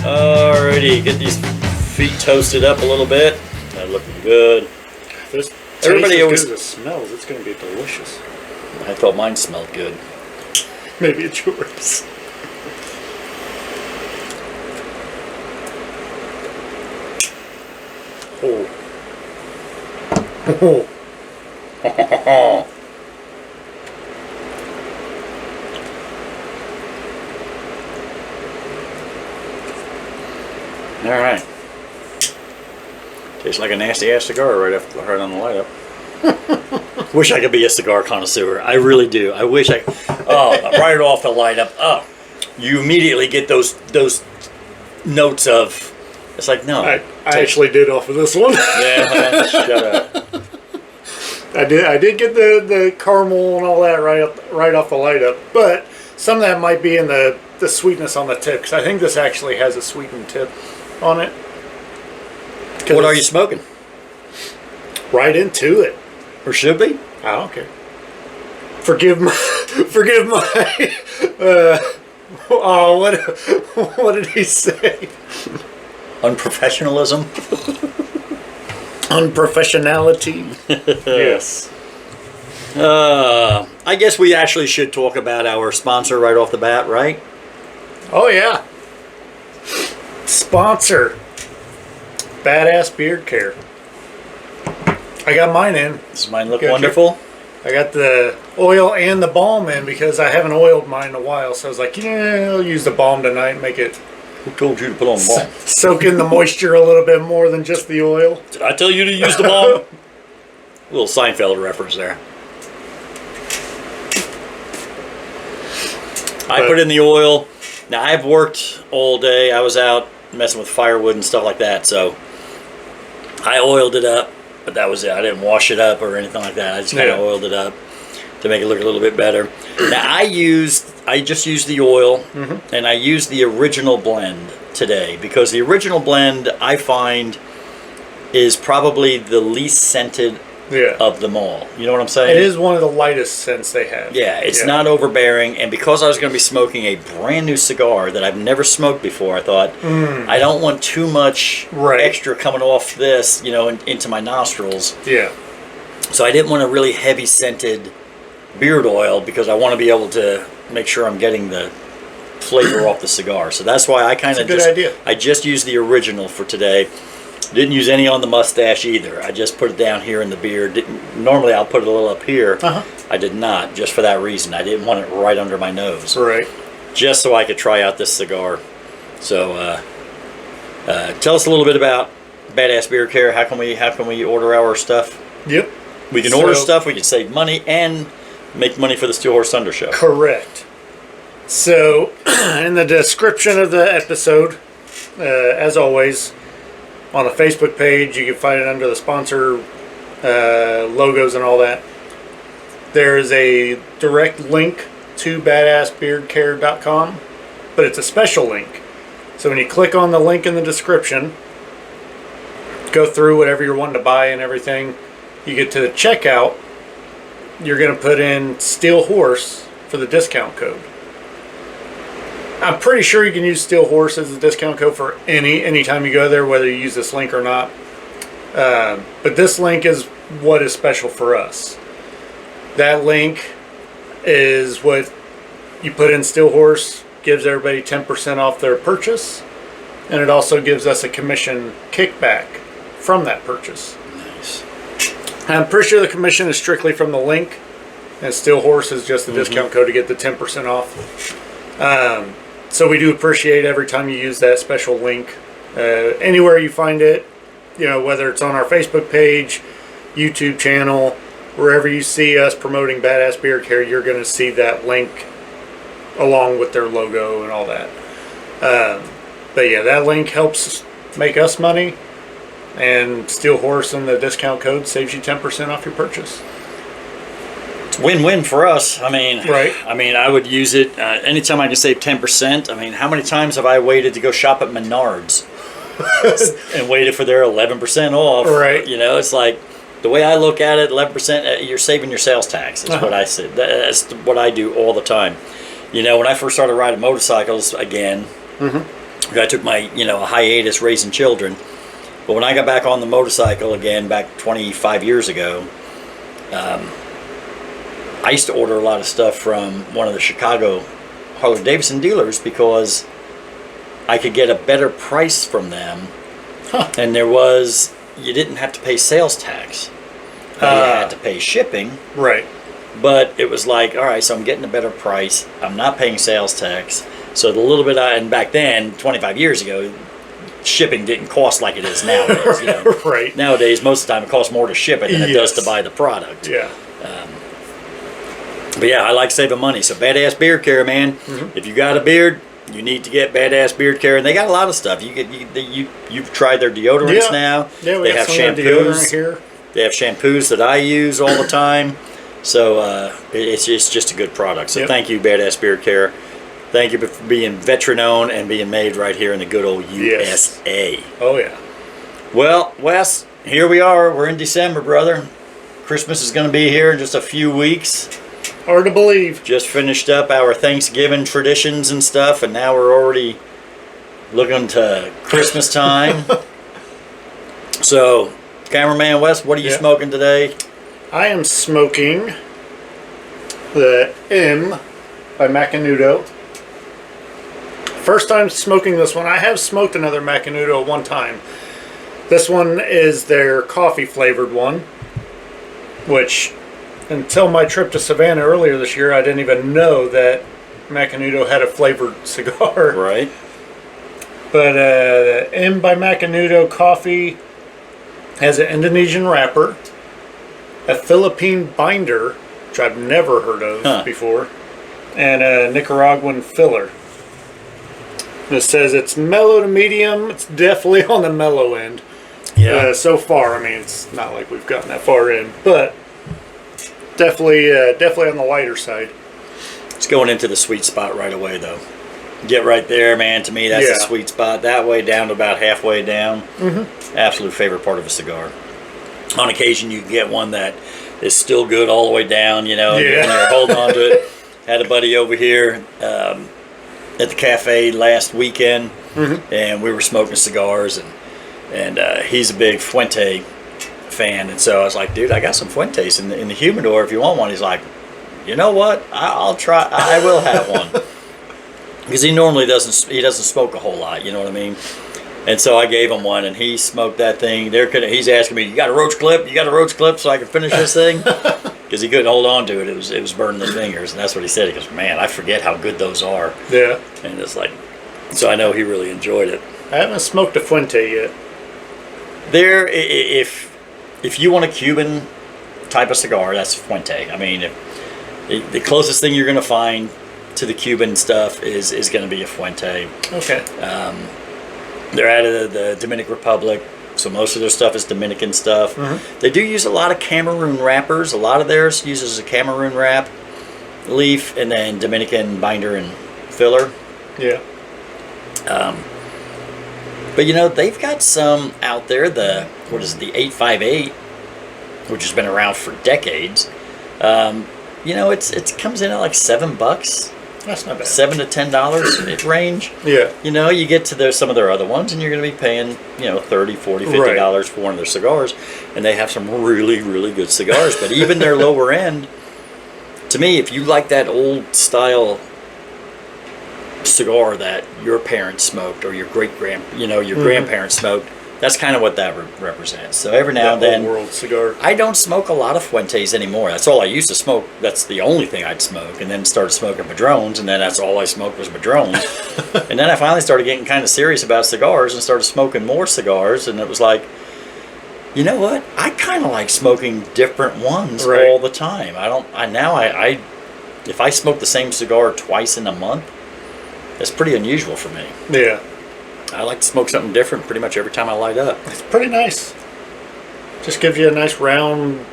Alrighty, get these feet toasted up a little bit. They're looking good. This Everybody always as good as it smells. It's going to be delicious. I thought mine smelled good. Maybe it's yours. Oh. Oh. All right. Tastes like a nasty ass cigar right on the light up. Wish I could be a cigar connoisseur. I really do. I wish I. Oh, right off the light up. Oh, you immediately get those notes of. It's like no. I actually did off of this one. Yeah, shut up. I did get the caramel and all that right off the light up, but some of that might be in the sweetness on the tip, because I think this actually has a sweetened tip on it. What are you smoking? Right into it. Or should be? I don't care. Forgive my oh, what did he say? Unprofessionalism. Unprofessionality. Yes. I guess we actually should talk about our sponsor right off the bat, right? Oh yeah. Sponsor. Badass Beard Care. I got mine in. Does mine look wonderful? I got the oil and the balm in because I haven't oiled mine in a while. So I was like, yeah, I'll use the balm tonight and make it. Who told you to put on the balm? Soak in the moisture a little bit more than just the oil. Did I tell you to use the balm? A little Seinfeld reference there. I put in the oil. Now, I've worked all day. I was out messing with firewood and stuff like that. So I oiled it up, but that was it. I didn't wash it up or anything like that. I just kind of oiled it up to make it look a little bit better. Now, I just used the oil, and I used the original blend today, because the original blend, I find, is probably the least scented of them all. You know what I'm saying? It is one of the lightest scents they have. Yeah, it's not overbearing, and because I was going to be smoking a brand new cigar that I've never smoked before, I thought, I don't want too much extra coming off this, into my nostrils. Yeah. So I didn't want a really heavy scented beard oil, because I want to be able to make sure I'm getting the flavor off the cigar. So that's why I kind of I just used the original for today. Didn't use any on the mustache either. I just put it down here in the beard. Normally I'll put it a little up here. I did not, just for that reason. I didn't want it right under my nose. Right. Just so I could try out this cigar. So tell us a little bit about Badass Beard Care. How can we order our stuff? Yep. We can order stuff. We can save money and make money for the Steel Horse Thunder Show. Correct. So in the description of the episode, as always, on the Facebook page, you can find it under the sponsor logos and all that. There is a direct link to badassbeardcare.com, but it's a special link. So when you click on the link in the description, go through whatever you're wanting to buy and everything, you get to the checkout, you're going to put in Steel Horse for the discount code. I'm pretty sure you can use Steel Horse as a discount code for any time you go there, whether you use this link or not. But this link is what is special for us. That link is what you put in Steel Horse, gives everybody 10% off their purchase, and it also gives us a commission kickback from that purchase. Nice. I'm pretty sure the commission is strictly from the link, and Steel Horse is just the discount code to get the 10% off. So we do appreciate every time you use that special link. Anywhere you find it, whether it's on our Facebook page, YouTube channel, wherever you see us promoting Badass Beard Care, you're going to see that link along with their logo and all that. But yeah, that link helps make us money, and Steel Horse and the discount code saves you 10% off your purchase. Win-win for us. I mean, right. I would use it anytime I can save 10%. I mean, how many times have I waited to go shop at Menards and waited for their 11% off? Right. It's like, the way I look at it, 11%, you're saving your sales tax, is what I said. That's what I do all the time. When I first started riding motorcycles again, I took my, a hiatus raising children. But when I got back on the motorcycle again, back 25 years ago, I used to order a lot of stuff from one of the Chicago Harley-Davidson dealers because I could get a better price from them. And you didn't have to pay sales tax. You had to pay shipping. Right. But it was like, all right, so I'm getting a better price. I'm not paying sales tax. So the little bit and back then, 25 years ago, shipping didn't cost like it is nowadays. Right. Nowadays, most of the time, it costs more to ship it than it does to buy the product. Yeah. But yeah, I like saving money. So Badass Beard Care, man. Mm-hmm. If you got a beard, you need to get Badass Beard Care, and they got a lot of stuff. You've tried their deodorants now. Yeah, we have shampoos deodorant here. They have shampoos that I use all the time. So it's just a good product. So thank you, Badass Beard Care. Thank you for being veteran-owned and being made right here in the good old USA. Oh, yeah. Well, Wes, here we are. We're in December, brother. Christmas is going to be here in just a few weeks. Hard to believe. Just finished up our Thanksgiving traditions and stuff, and now we're already looking to Christmas time. So, Cameraman Wes, what are you smoking today? I am smoking the M by Macanudo. First time smoking this one. I have smoked another Macanudo one time. This one is their coffee flavored one, which until my trip to Savannah earlier this year, I didn't even know that Macanudo had a flavored cigar. Right. But M by Macanudo coffee has an Indonesian wrapper, a Philippine binder, which I've never heard of before, and a Nicaraguan filler. It says it's mellow to medium. It's definitely on the mellow end. Yeah. So far, I mean, it's not like we've gotten that far in, but definitely on the lighter side. It's going into the sweet spot right away, though. Get right there, man. To me, that's the sweet spot. That way down to about halfway down. Mm-hmm. Absolute favorite part of a cigar. On occasion, you can get one that is still good all the way down, and you're holding on to it. Had a buddy over here at the cafe last weekend, and we were smoking cigars, and he's a big Fuente fan, and so I was like, dude, I got some Fuentes in the humidor if you want one. He's like, you know what? I'll try. I will have one. Because he normally doesn't smoke a whole lot, you know what I mean? And so I gave him one, and he smoked that thing. He's asking me, you got a roach clip? You got a roach clip so I can finish this thing? Because he couldn't hold on to it. It was burning his fingers, and that's what he said. He goes, man, I forget how good those are. Yeah. And it's like, so I know he really enjoyed it. I haven't smoked a Fuente yet. If you want a Cuban type of cigar, that's Fuente. I mean, the closest thing you're going to find to the Cuban stuff is going to be a Fuente. Okay. They're out of the Dominican Republic, so most of their stuff is Dominican stuff. Mm-hmm. They do use a lot of Cameroon wrappers. A lot of theirs uses a Cameroon wrap leaf and then Dominican binder and filler. Yeah. But they've got some out there. The 858, which has been around for decades. It comes in at like $7. That's not bad. $7 to $10 range. Yeah. You get to some of their other ones, and you're going to be paying $30, $40, $50 for one of their cigars, and they have some really, really good cigars. But even their lower end, to me, if you like that old style cigar that your parents smoked or your grandparents smoked, that's kind of what that represents. So every now and then, old world cigar. I don't smoke a lot of Fuentes anymore. That's all I used to smoke. That's the only thing I'd smoke. And then started smoking Padrones, and then that's all I smoked was Padrones. And then I finally started getting kind of serious about cigars and started smoking more cigars. And it was like, you know what? I kind of like smoking different ones all the time. If I smoke the same cigar twice in a month, that's pretty unusual for me. Yeah. I like to smoke something different pretty much every time I light up. It's pretty nice. Just gives you a nice round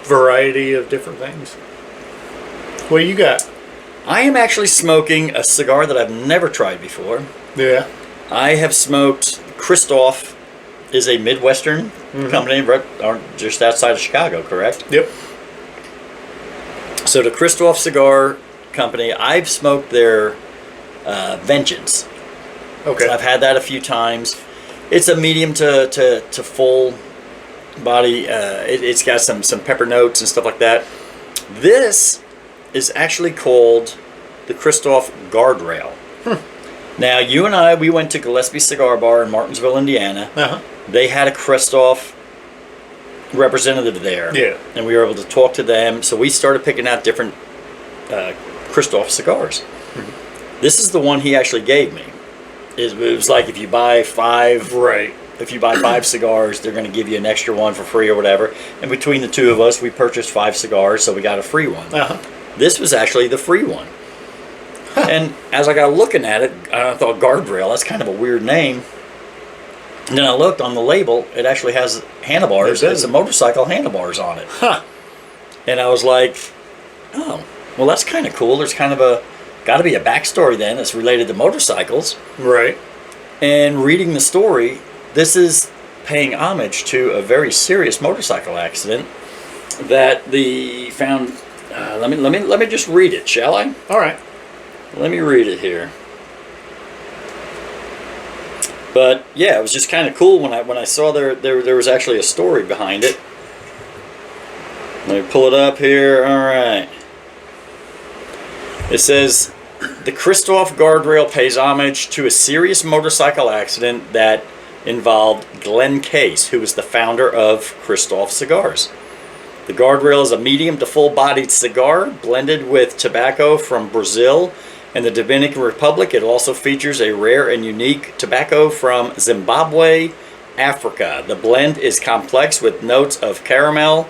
variety of different things. What do you got? I am actually smoking a cigar that I've never tried before. Yeah. I have smoked Kristoff, is a Midwestern company just outside of Chicago, correct? Yep. So the Kristoff Cigar Company, I've smoked their Vengeance. Okay. I've had that a few times. It's a medium to full body. It's got some pepper notes and stuff like that. This is actually called the Kristoff Guardrail. Now, you and I, we went to Gillespie Cigar Bar in Martinsville, Indiana. Uh-huh. They had a Kristoff representative there. Yeah. And we were able to talk to them. So we started picking out different Kristoff cigars. This is the one he actually gave me. It was like if you buy five... Right. If you buy 5 cigars, they're going to give you an extra one for free or whatever. And between the two of us, we purchased 5 cigars, so we got a free one. Uh-huh. This was actually the free one. And as I got looking at it, I thought Guardrail, that's kind of a weird name. And then I looked on the label, it actually has handlebars. It's a motorcycle handlebars on it. Huh. And I was like, oh, well, that's kind of cool. There's kind of got to be a backstory then that's related to motorcycles. Right. And reading the story, this is paying homage to a very serious motorcycle accident that the found. Let me just read it, shall I? All right. Let me read it here. But yeah, it was just kind of cool when I saw there was actually a story behind it. Let me pull it up here. All right. It says, the Kristoff Guardrail pays homage to a serious motorcycle accident that involved Glenn Case, who was the founder of Kristoff Cigars. The Guardrail is a medium to full-bodied cigar blended with tobacco from Brazil and the Dominican Republic. It also features a rare and unique tobacco from Zimbabwe, Africa. The blend is complex with notes of caramel,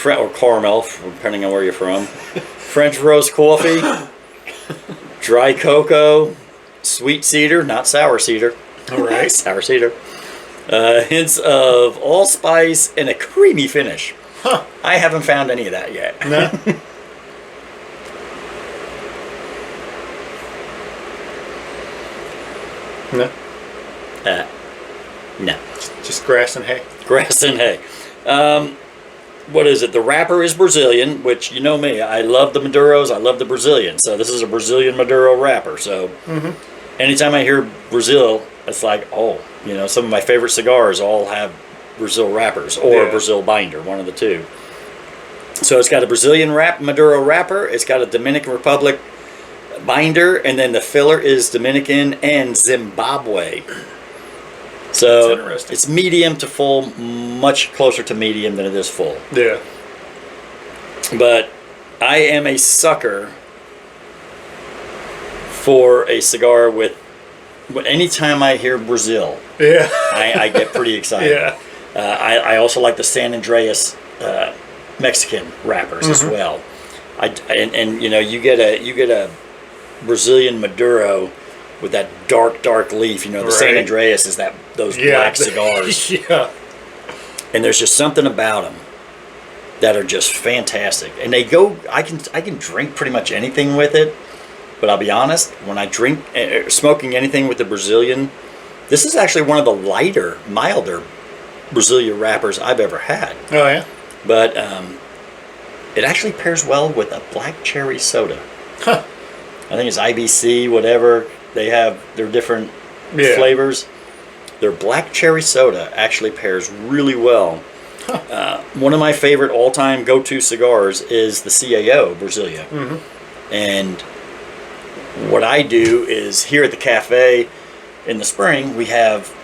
or caramel, depending on where you're from, French roast coffee, dry cocoa, sweet cedar, not sour cedar. All right. Sour cedar. Hints of allspice and a creamy finish. Huh. I haven't found any of that yet. No. No. No. Just grass and hay. Grass and hay. What is it? The wrapper is Brazilian, which you know me. I love the Maduros. I love the Brazilian. So this is a Brazilian Maduro wrapper. So anytime I hear Brazil, it's like, oh, you know, some of my favorite cigars all have Brazil wrappers or a Brazil binder, one of the two. So it's got a Brazilian Maduro wrapper. It's got a Dominican Republic binder, and then the filler is Dominican and Zimbabwe. So it's medium to full, much closer to medium than it is full. Yeah. But I am a sucker for a cigar with, anytime I hear Brazil, Yeah. I get pretty excited. Yeah. I also like the San Andreas Mexican wrappers as well. And you know, you get a Brazilian Maduro with that dark leaf. You know, the San Andreas is those black cigars. Yeah. And there's just something about them that are just fantastic. And they go. I can drink pretty much anything with it. But I'll be honest, when I drink smoking anything with the Brazilian, this is actually one of the lighter, milder Brazilian wrappers I've ever had. Oh yeah. But it actually pairs well with a black cherry soda. Huh. I think it's IBC, whatever. They have their different flavors. Their black cherry soda actually pairs really well. Huh. One of my favorite all-time go-to cigars is the CAO Brasilia. And what I do is here at the cafe in the spring, we have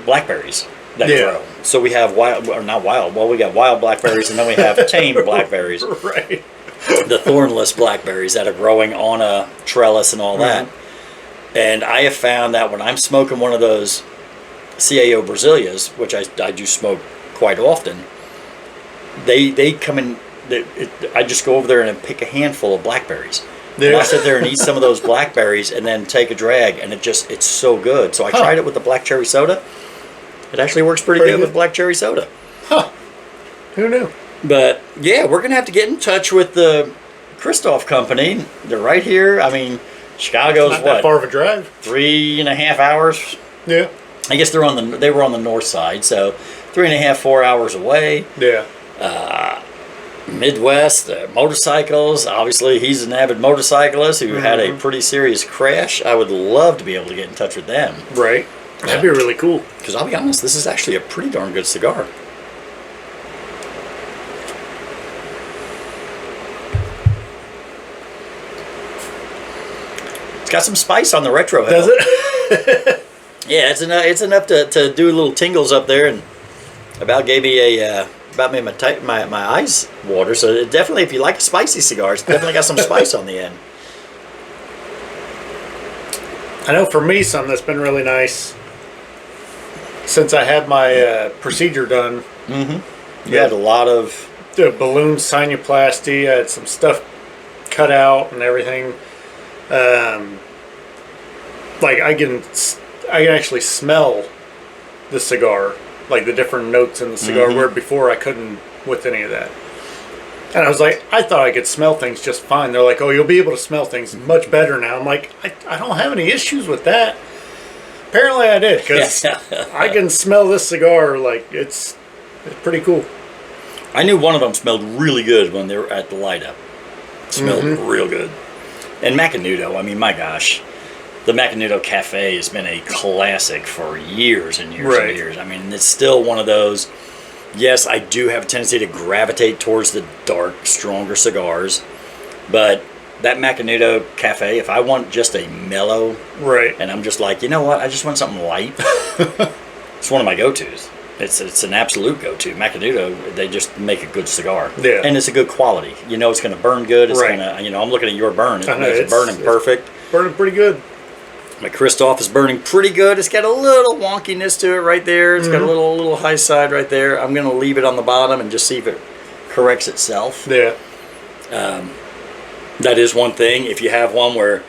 blackberries that grow. So we have we got wild blackberries, and then we have tame blackberries. Right. The thornless blackberries that are growing on a trellis and all that. And I have found that when I'm smoking one of those CAO Brasilias, which I do smoke quite often, they come in. I just go over there and pick a handful of blackberries. Yeah. And I'll sit there and eat some of those blackberries and then take a drag, and it's so good. So I tried it with the black cherry soda. It actually works pretty good with black cherry soda. Huh. Who knew? But yeah, we're going to have to get in touch with the Kristoff company. They're right here. I mean, Chicago's not that far of a drive. 3.5 hours. Yeah. I guess they were on the north side, so 3.5, 4 hours away. Yeah. Midwest, motorcycles. Obviously, he's an avid motorcyclist who had a pretty serious crash. I would love to be able to get in touch with them. Right. That'd be really cool. Because I'll be honest, this is actually a pretty darn good cigar. It's got some spice on the retro head. Does it? Yeah, it's enough to do little tingles up there, and about gave me my eyes water. So it definitely, if you like a spicy cigar, it's definitely got some spice on the end. I know for me, something that's been really nice since I had my procedure done. Mm-hmm. You had a lot of the balloon sinuplasty. I had some stuff cut out and everything. Like I can actually smell the cigar, like the different notes in the cigar, where before I couldn't with any of that. And I was like, I thought I could smell things just fine. They're like, oh, you'll be able to smell things much better now. I'm like, I don't have any issues with that. Apparently I did, because I can smell this cigar. Like, it's pretty cool. I knew one of them smelled really good when they were at the light up. Smelled real good. And Macanudo, I mean, my gosh. The Macanudo Cafe has been a classic for years and years and years. I mean, it's still one of those. Yes, I do have a tendency to gravitate towards the dark, stronger cigars. But that Macanudo Cafe, if I want just a mellow, and I'm just like, you know what, I just want something light, it's one of my go-tos. It's an absolute go-to. Macanudo, they just make a good cigar. Yeah. And it's a good quality. You know it's going to burn good. It's going to, you know, I'm looking at your burn. It's burning perfect. Burning pretty good. My Kristoff is burning pretty good. It's got a little wonkiness to it right there. It's got a little high side right there. I'm going to leave it on the bottom and just see if it corrects itself. Yeah. That is one thing. If you have one where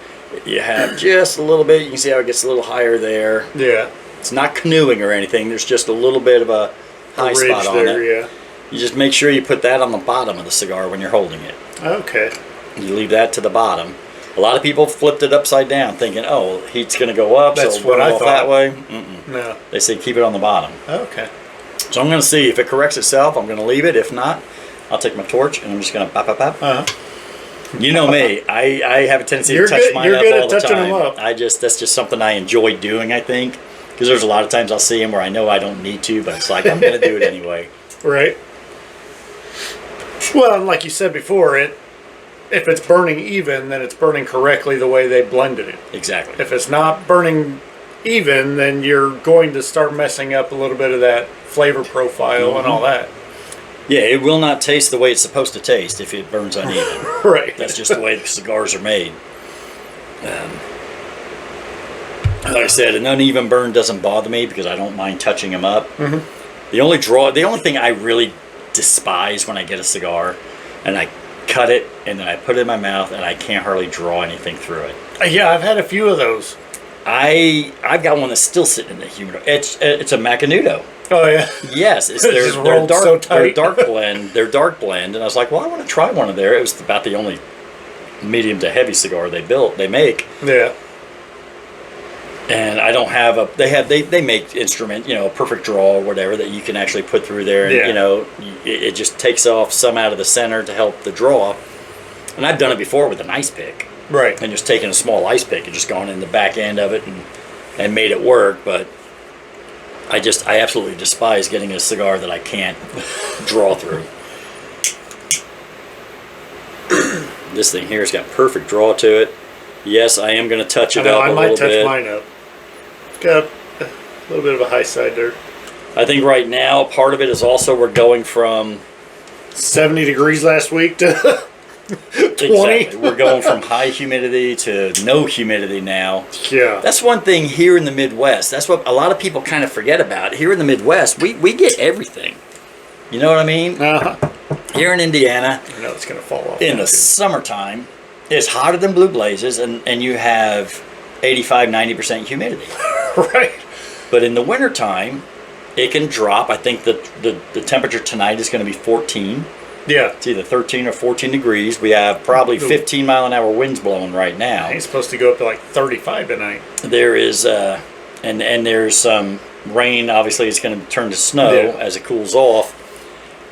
you have just a little bit, you can see how it gets a little higher there. Yeah. It's not canoeing or anything. There's just a little bit of a high spot on it. Yeah. You just make sure you put that on the bottom of the cigar when you're holding it. Okay. You leave that to the bottom. A lot of people flipped it upside down, thinking, "Oh, heat's going to go up, that's so what I thought that way." No. They say keep it on the bottom. Okay. So I'm going to see if it corrects itself. I'm going to leave it. If not, I'll take my torch and I'm just going to pop, pop, pop. You know me. I have a tendency to touch mine up all the time. Them up. That's just something I enjoy doing. I think because there's a lot of times I'll see them where I know I don't need to, but it's like I'm going to do it anyway. Right. Well, and like you said before, if it's burning even, then it's burning correctly the way they blended it. Exactly. If it's not burning even, then you're going to start messing up a little bit of that flavor profile and all that. Yeah, it will not taste the way it's supposed to taste if it burns uneven. Right. That's just the way the cigars are made. Like I said, an uneven burn doesn't bother me because I don't mind touching them up. The only thing I really despise when I get a cigar and I cut it and then I put it in my mouth and I can't hardly draw anything through it. Yeah, I've had a few of those. I've got one that's still sitting in the humidor. It's a Macanudo. Oh yeah. Yes, it's their dark blend. Their dark blend, and I was like, well, I want to try one of there. It was about the only medium to heavy cigar they make. Yeah. And I don't have a. They make instrument, a perfect draw or whatever that you can actually put through there, and it just takes off some out of the center to help the draw. And I've done it before with an ice pick, right? And just taking a small ice pick and just gone in the back end of it and made it work. But I absolutely despise getting a cigar that I can't draw through. This thing here has got perfect draw to it. Yes, I am going to touch it up a little bit. I might touch mine up. Got a little bit of a high side there. I think right now part of it is also we're going from 70 degrees last week to 20. Exactly. We're going from high humidity to no humidity now. Yeah. That's one thing here in the Midwest. That's what a lot of people kind of forget about. Here in the Midwest, we get everything. You know what I mean? Here in Indiana, I know it's going to fall off. In the summertime, it's hotter than blue blazes, and you have 85-90% humidity. Right. But in the wintertime, it can drop. I think the temperature tonight is going to be 14. Yeah. It's either 13 or 14 degrees. We have probably 15 mile an hour winds blowing right now. It's supposed to go up to like 35 tonight. There is, and there's some rain. Obviously, it's going to turn to snow as it cools off.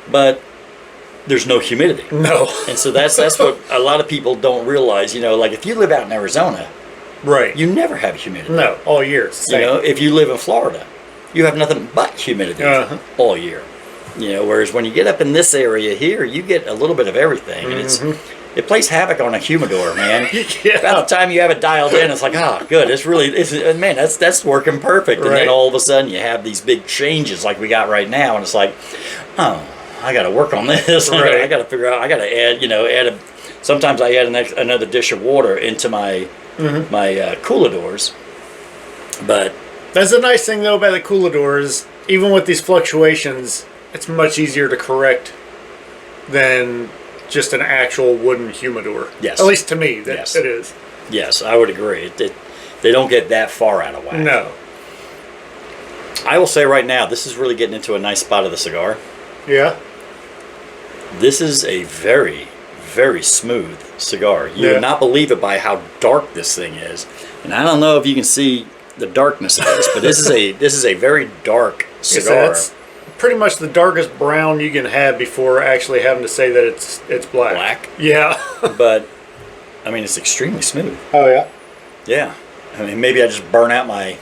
But there's no humidity. No. And so that's what a lot of people don't realize. You know, like if you live out in Arizona, right, you never have humidity. No, all year. You know, if you live in Florida, you have nothing but humidity all year. You know, whereas when you get up in this area here, you get a little bit of everything, and it plays havoc on a humidor, man. Yeah. By the time you have it dialed in, it's like, oh, good. Man, that's working perfect. And Right. then all of a sudden, you have these big changes like we got right now, and it's like, oh, I got to work on this. Right. I got to figure out. I got to add. Sometimes I add another dish of water into my cooladors, but that's the nice thing though about the cooladors. Even with these fluctuations, it's much easier to correct than just an actual wooden humidor. Yes. At least to me, Yes. it is. yes, I would agree. They don't get that far out of whack. No. I will say right now, this is really getting into a nice spot of the cigar. Yeah. This is a very, very smooth cigar. You Yeah. would not believe it by how dark this thing is. And I don't know if you can see the darkness of this, but this is a very dark cigar. It's pretty much the darkest brown you can have before actually having to say that it's black. Black? Yeah. But I mean, it's extremely smooth. Oh yeah. Yeah. I mean, maybe I just burn out my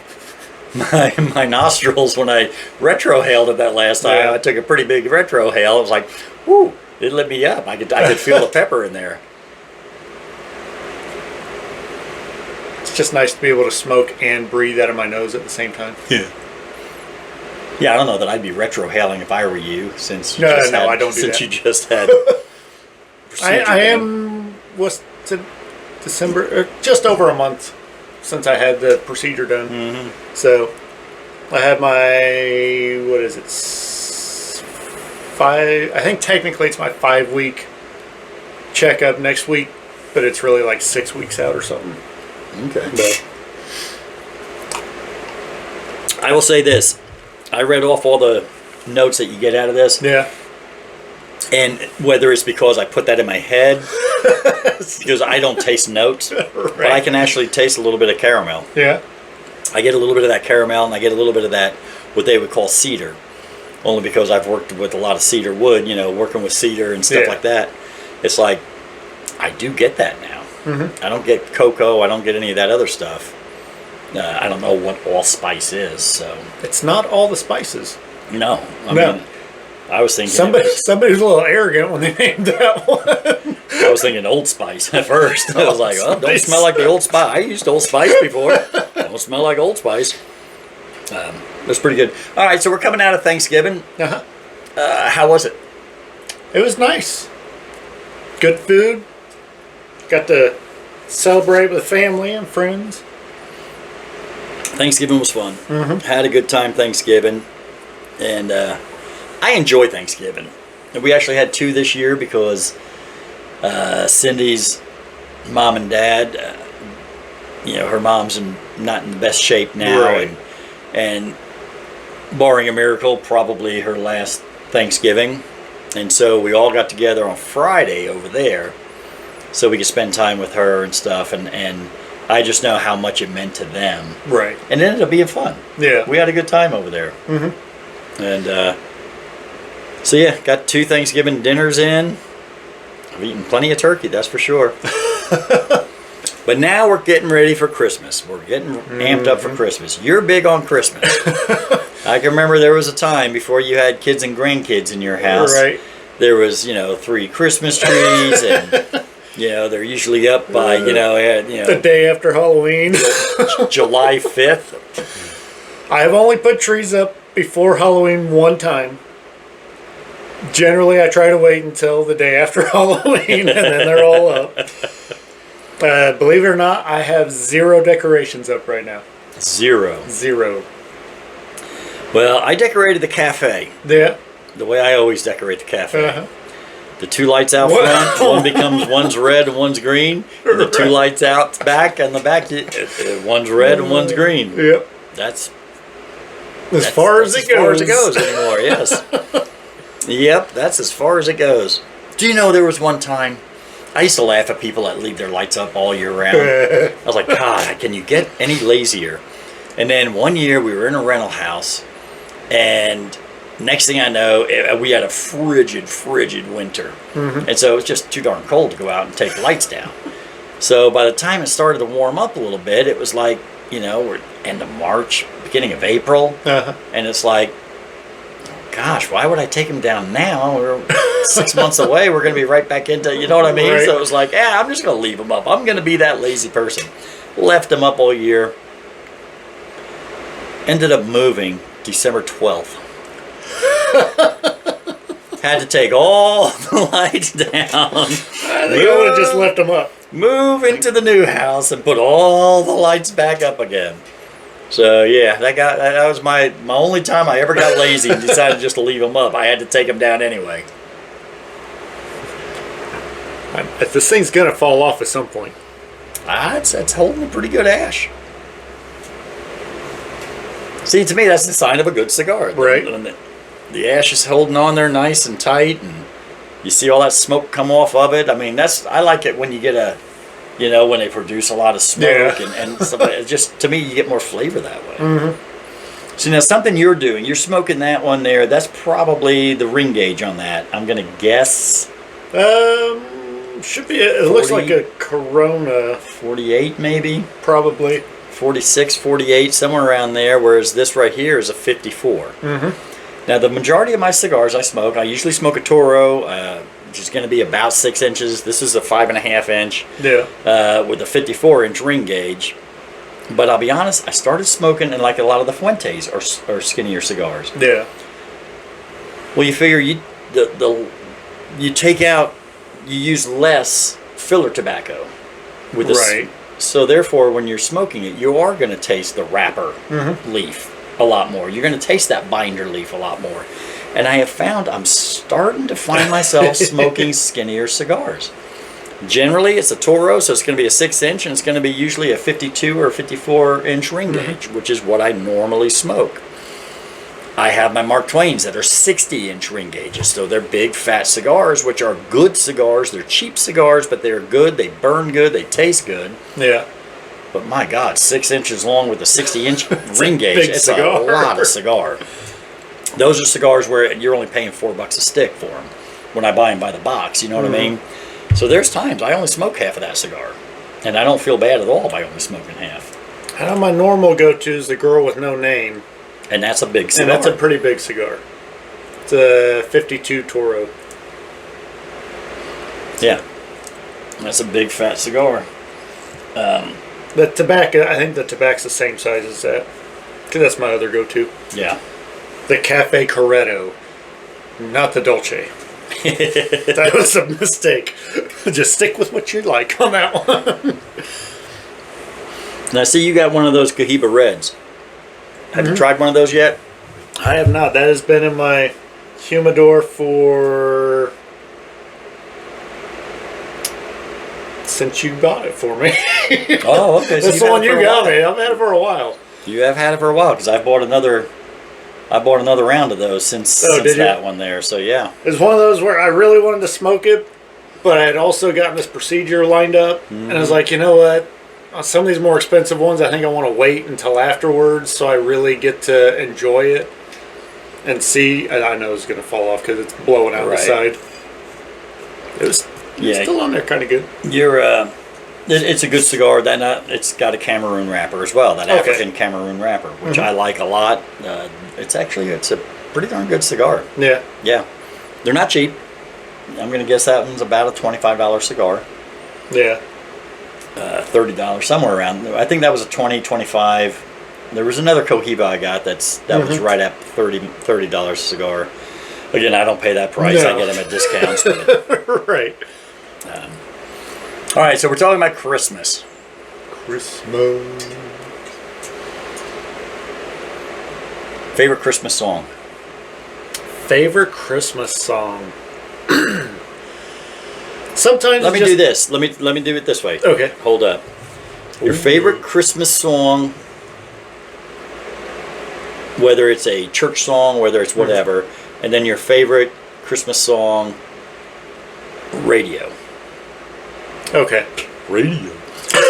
nostrils when I retrohaled it that last time. Yeah. I took a pretty big retrohale. It was like, whoo, it lit me up. I could feel the pepper in there. It's just nice to be able to smoke and breathe out of my nose at the same time. Yeah. Yeah, I don't know that I'd be retrohaling if I were you, since you No, just no, had, I don't do since that. you just had. I am December, just over a month since I had the procedure done. Mm-hmm. So I have my, what is it, I think technically it's my 5-week checkup next week, but it's really like 6 weeks out or something. Okay. But I will say this. I read off all the notes that you get out of this. yeah. And whether it's because I put that in my head, because I don't taste notes, but I can actually taste a little bit of caramel. Yeah. I get a little bit of that caramel, and I get a little bit of that, what they would call cedar. Only because I've worked with a lot of cedar wood, you know, working with cedar and stuff Yeah. like that. It's like, I do get that now. Mm-hmm. I don't get cocoa. I don't get any of that other stuff. I don't know what allspice is, so. It's not all the spices. No. I No. mean, I was thinking Somebody was a little arrogant when they named that one. I was thinking Old Spice at first. I was like, oh, don't Spice. smell like the Old Spice. I used Old Spice before. Don't smell like Old Spice. That's pretty good. All right, so we're coming out of Thanksgiving. Uh-huh. How was it? It was nice. Good food. Got to celebrate with family and friends. Thanksgiving was fun. Mm-hmm. Had a good time Thanksgiving. And I enjoy Thanksgiving. And we actually had 2 this year because Cindy's mom and dad, you know, her mom's not in the best shape now. Right. And barring a miracle, probably her last Thanksgiving. And so we all got together on Friday over there so we could spend time with her and stuff. And I just know how much it meant to them. Right. And it ended up being fun. Yeah. We had a good time over there. Mm-hmm. And so yeah, got 2 Thanksgiving dinners in. I've eaten plenty of turkey, that's for sure. But now we're getting ready for Christmas. We're getting amped up for Christmas. You're big on Christmas. I can remember there was a time before you had kids and grandkids in your house. Right. There was, 3 Christmas trees, and they're usually up by The day after Halloween. July 5th. I've only put trees up before Halloween one time. Generally, I try to wait until the day after Halloween, and then they're all up. Believe it or not, I have 0 decorations up right now. 0. 0. Well, I decorated the cafe Yeah. the way I always decorate the cafe. Uh-huh. The 2 lights out front, one's red and one's green. And the 2 Right. lights out back, and the back, one's red and one's green. Yep. That's As far as it goes anymore, yes. Yep, that's as far as it goes. Do you know there was one time, I used to laugh at people that leave their lights up all year round. I was like, God, can you get any lazier? And then one year we were in a rental house, and next thing I know, we had a frigid winter. And so it was just too darn cold to go out and take the lights down. So by the time it started to warm up a little bit, it was like, we're end of March, beginning of April. And it's like, gosh, why would I take them down now? We're 6 months away. We're going to be right back into, you know what I mean? Right. So it was like, I'm just going to leave them up. I'm going to be that lazy person. Left them up all year. Ended up moving December 12th. Had to take all the lights down. I think I would have just left them up. Move into the new house and put all the lights back up again. So yeah, that was my only time I ever got lazy and decided just to leave them up. I had to take them down anyway. If this thing's gonna fall off at some point. It's holding a pretty good ash. See, to me, that's the sign of a good cigar. Right. The ash is holding on there nice and tight, and you see all that smoke come off of it. I mean, I like it when you get when they produce a lot of smoke and stuff. It just, to me, you get more flavor that way. So now something you're doing, you're smoking that one there. That's probably the ring gauge on that. I'm gonna guess. Should be. It 40, looks like a Corona. 48 maybe. Probably. 46, 48, somewhere around there. Whereas this right here is a 54. Now the majority of my cigars I usually smoke a Toro, which is going to be about 6 inches. This is a 5.5 inch. Yeah. With a 54-inch ring gauge. But I'll be honest, I started smoking in like a lot of the Fuentes or skinnier cigars. Yeah. Well, you figure you use less filler tobacco with this. Right. So therefore, when you're smoking it, you are going to taste the wrapper leaf a lot more. You're going to taste that binder leaf a lot more. And I have found I'm starting to find myself smoking skinnier cigars. Generally, it's a Toro, so it's going to be a 6 inch, and it's going to be usually a 52 or 54-inch ring gauge, which is what I normally smoke. I have my Mark Twains that are 60-inch ring gauges, so they're big, fat cigars, which are good cigars. They're cheap cigars, but they're good. They burn good. They taste good. Yeah. But my God, 6 inches long with a 60-inch ring gauge, it's cigar. A lot of cigar. Those are cigars where you're only paying $4 a stick for them when I buy them by the box, you know what I mean? So there's times I only smoke half of that cigar, and I don't feel bad at all by only smoking half. My normal go-to is the Girl with No Name. And that's a big cigar. And that's a pretty big cigar. It's a 52 Toro. Yeah. That's a big, fat cigar. The tobacco, I think the tobacco's the same size as that. Because that's my other go-to. Yeah. The Cafe Corretto. Not the Dolce. That was a mistake. Just stick with what you like on that one. Now, see, you got one of those Cohiba Reds. Have you tried one of those yet? I have not. That has been in my humidor since you got it for me. Oh, okay. So that's the one you got me. I've had it for a while. You have had it for a while because I bought another round of those since that one there. So yeah, it's one of those where I really wanted to smoke it, but I had also gotten this procedure lined up, and I was like, you know what? Some of these more expensive ones, I think I want to wait until afterwards so I really get to enjoy it and see. And I know it's going to fall off because it's blowing out the side. It's still on there, kind of good. It's a good cigar. It's got a Cameroon wrapper as well. That African Cameroon wrapper, which I like a lot. It's a pretty darn good cigar. Yeah. Yeah. They're not cheap. I'm going to guess that one's about a $25 cigar. Yeah. $30 somewhere around. I think that was a 20, 25. There was another Cohiba I got that was right at $30 a cigar. Again, I don't pay that price. No. I get them at discounts. But, right. All right, so we're talking about Christmas. Favorite Christmas song? Favorite Christmas song? Sometimes let me do this. Let me do it this way. Okay. Hold up. Your favorite Christmas song, whether it's a church song, whether it's whatever, and then your favorite Christmas song, radio. Okay. Radio.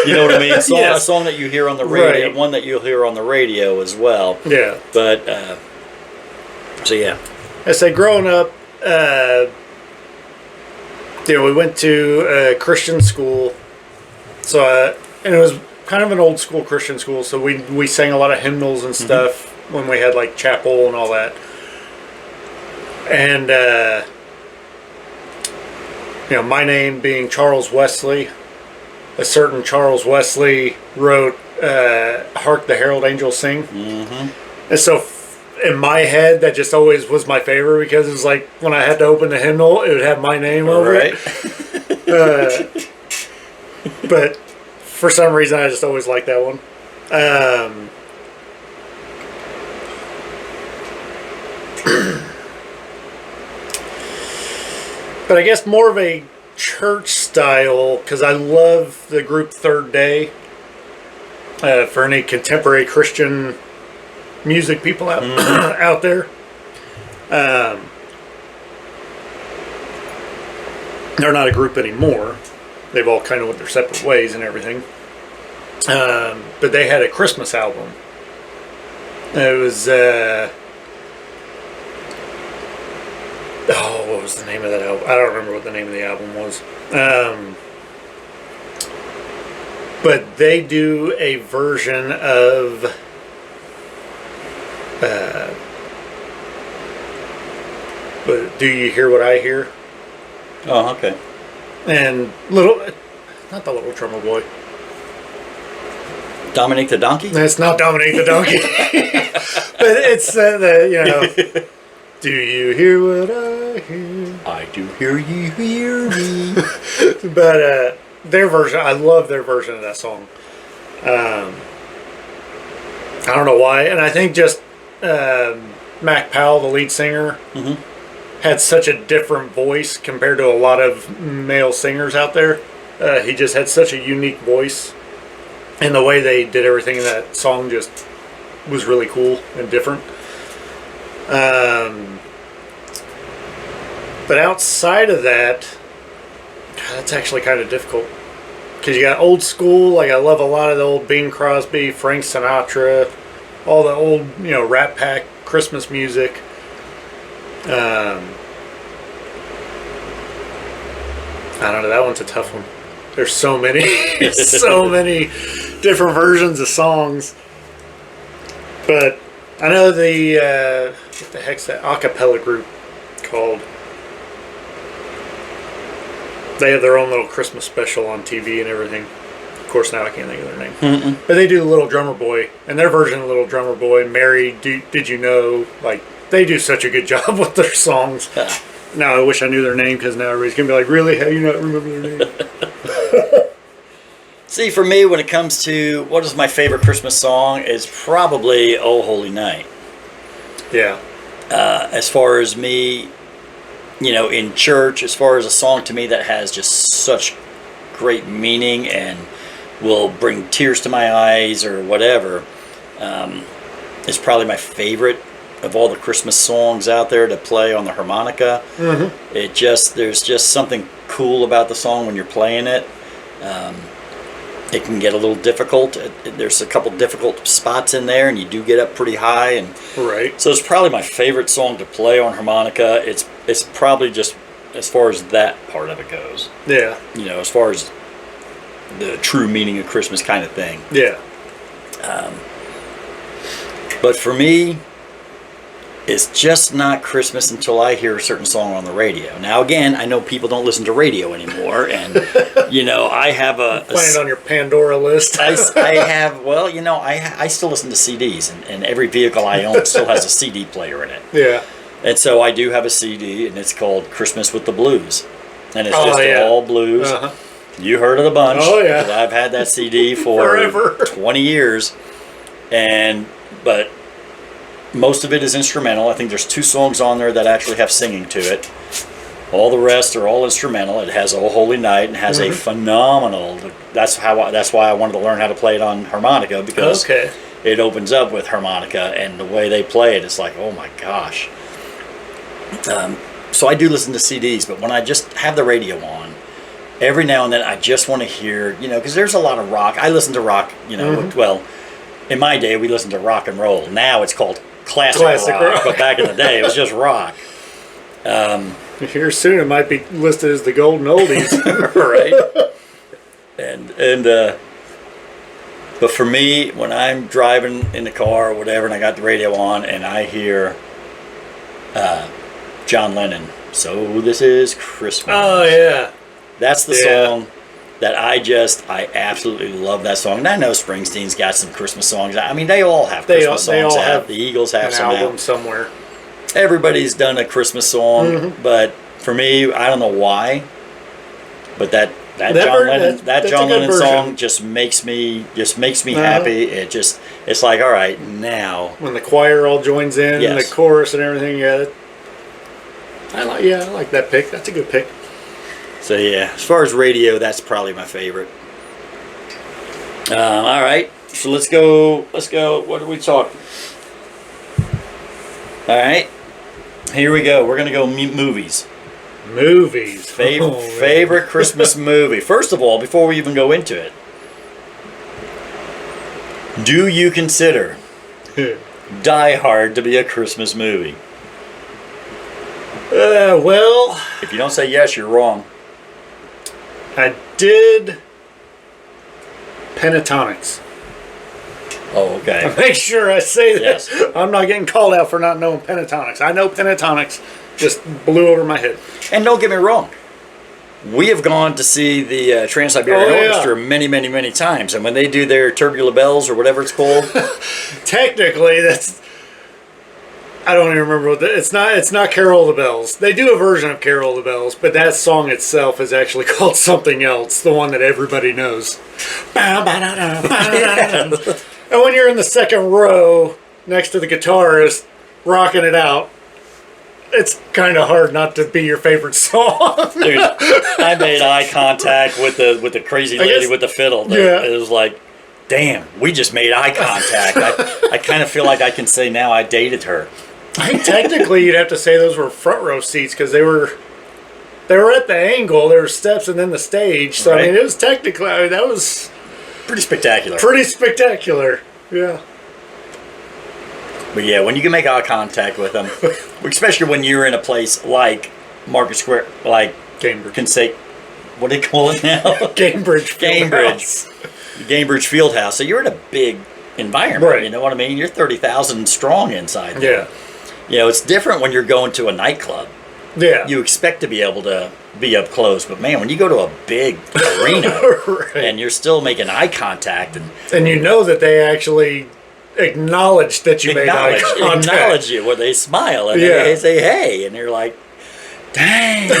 You know what I mean? A song that you hear on the radio, one that you'll hear on the radio as well. Yeah. But so yeah. I say growing up, we went to a Christian school, and it was kind of an old school Christian school, so we sang a lot of hymnals and stuff when we had like chapel and all that. And my name being Charles Wesley, a certain Charles Wesley wrote "Hark the Herald Angels Sing," and so in my head that just always was my favorite, because it was like when I had to open the hymnal, it would have my name over it. But for some reason, I just always liked that one. But I guess more of a church style, because I love the group Third Day. For any contemporary Christian music people out out there, they're not a group anymore. They've all kind of went their separate ways and everything. But they had a Christmas album. It was what was the name of that album? I don't remember what the name of the album was. But they do a version of but Do You Hear What I Hear? Oh, okay. And not the Little Drummer Boy. Dominic the Donkey? It's not Dominic the Donkey. But it's Do you hear what I hear? I do hear you hear me. But their version, I love their version of that song. I don't know why, and I think just Mac Powell, the lead singer, had such a different voice compared to a lot of male singers out there. He just had such a unique voice, and the way they did everything in that song just was really cool and different. But outside of that, that's actually kind of difficult. Because you got old school, like I love a lot of the old Bing Crosby, Frank Sinatra, all the old, Rat Pack Christmas music. I don't know, that one's a tough one. There's so many, so many different versions of songs. But I know the, what the heck's that a cappella group called? They have their own little Christmas special on TV and everything. Of course, now I can't think of their name. But they do Little Drummer Boy, and their version of Little Drummer Boy, Mary, Did You Know? Like, they do such a good job with their songs. Now I wish I knew their name, because now everybody's going to be like, really? How do you not remember their name? See, for me, when it comes to what is my favorite Christmas song, is probably "Oh Holy Night." Yeah. As far as me, in church, as far as a song to me that has just such great meaning and will bring tears to my eyes or whatever, is probably my favorite of all the Christmas songs out there to play on the harmonica. There's just something cool about the song when you're playing it. It can get a little difficult. There's a couple difficult spots in there, and you do get up pretty high. And right. So it's probably my favorite song to play on harmonica. It's probably just as far as that part of it goes. Yeah. As far as the true meaning of Christmas kind of thing. Yeah. But for me, it's just not Christmas until I hear a certain song on the radio. Now, again, I know people don't listen to radio anymore, and I have playing it on your Pandora list. I have. Well, I still listen to CDs, and every vehicle I own still has a CD player in it. Yeah. And so I do have a CD, and it's called "Christmas with the Blues," and it's all blues. You heard of the bunch? Oh yeah. I've had that CD for forever, 20 years, but most of it is instrumental. I think there's 2 songs on there that actually have singing to it. All the rest are all instrumental. It has "Oh Holy Night" and has a phenomenal. That's why I wanted to learn how to play it on harmonica, because it opens up with harmonica, and the way they play it, it's like, oh my gosh. So I do listen to CDs, but when I just have the radio on, every now and then I just want to hear, because there's a lot of rock. I listen to rock, well, in my day we listened to rock and roll. Now it's called classic rock, but back in the day it was just rock. Here soon it might be listed as the golden oldies. Right. And but for me, when I'm driving in the car or whatever, and I got the radio on, and I hear John Lennon, "So This Is Christmas." Oh yeah, that's the song that I absolutely love that song. And I know Springsteen's got some Christmas songs. I mean, they all have Christmas songs. They all have. The Eagles have some album somewhere. Everybody's done a Christmas song, but for me, I don't know why, but that John Lennon song just makes me happy. It's like, all right, now when the choir all joins in, and the chorus and everything. I like that pick. That's a good pick. So yeah, as far as radio, that's probably my favorite. All right, so let's go. What are we talking? All right, here we go. We're gonna go movies. Movies. Favorite Christmas movie. First of all, before we even go into it, do you consider Die Hard to be a Christmas movie? Well, if you don't say yes, you're wrong. I did Pentatonics. Oh, okay. Make sure I say that. Yes. I'm not getting called out for not knowing Pentatonics. I know Pentatonics. Just blew over my head. And don't get me wrong. We have gone to see the Trans-Siberian Orchestra many, many, many times. And when they do their Turbulent Bells or whatever it's called. Technically, that's... I don't even remember what it's not Carol of the Bells. They do a version of Carol of the Bells, but that song itself is actually called something else, the one that everybody knows. And when you're in the second row next to the guitarist rocking it out, it's kind of hard not to be your favorite song. Dude, I made eye contact with the crazy lady with the fiddle. It was like, damn, we just made eye contact. I kind of feel like I can say now I dated her. Technically, you'd have to say those were front row seats because they were at the angle. There were steps and then the stage. So, right. I mean, it was technically, that was... pretty spectacular. Pretty spectacular, yeah. But yeah, when you can make eye contact with them, especially when you're in a place like Market Square, like Cambridge. Can say, what do they call it now? Cambridge Fieldhouse. Cambridge Fieldhouse. So you're in a big environment, right. You know what I mean? You're 30,000 strong inside there. Yeah. You know, it's different when you're going to a nightclub. Yeah. You expect to be able to be up close, but man, when you go to a big arena right. and you're still making eye contact and you know that they actually acknowledge that you made eye contact. Acknowledge you where they smile and they say hey, and you're like, dang.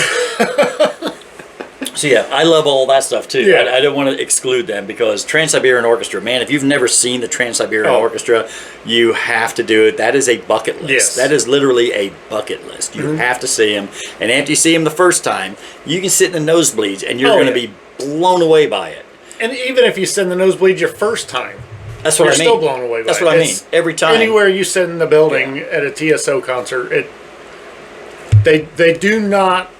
So yeah, I love all that stuff too. Yeah. I don't want to exclude them because Trans-Siberian Orchestra, man, if you've never seen the Trans-Siberian Orchestra, you have to do it. That is a bucket list. Yes. That is literally a bucket list. You have to see them. And after you see them the first time, you can sit in the nosebleeds and you're going to be blown away by it. And even if you sit in the nosebleeds your first time, that's what I mean. You're still blown away by it. That's what I mean. Every time. Anywhere you sit in the building at a TSO concert, they do not...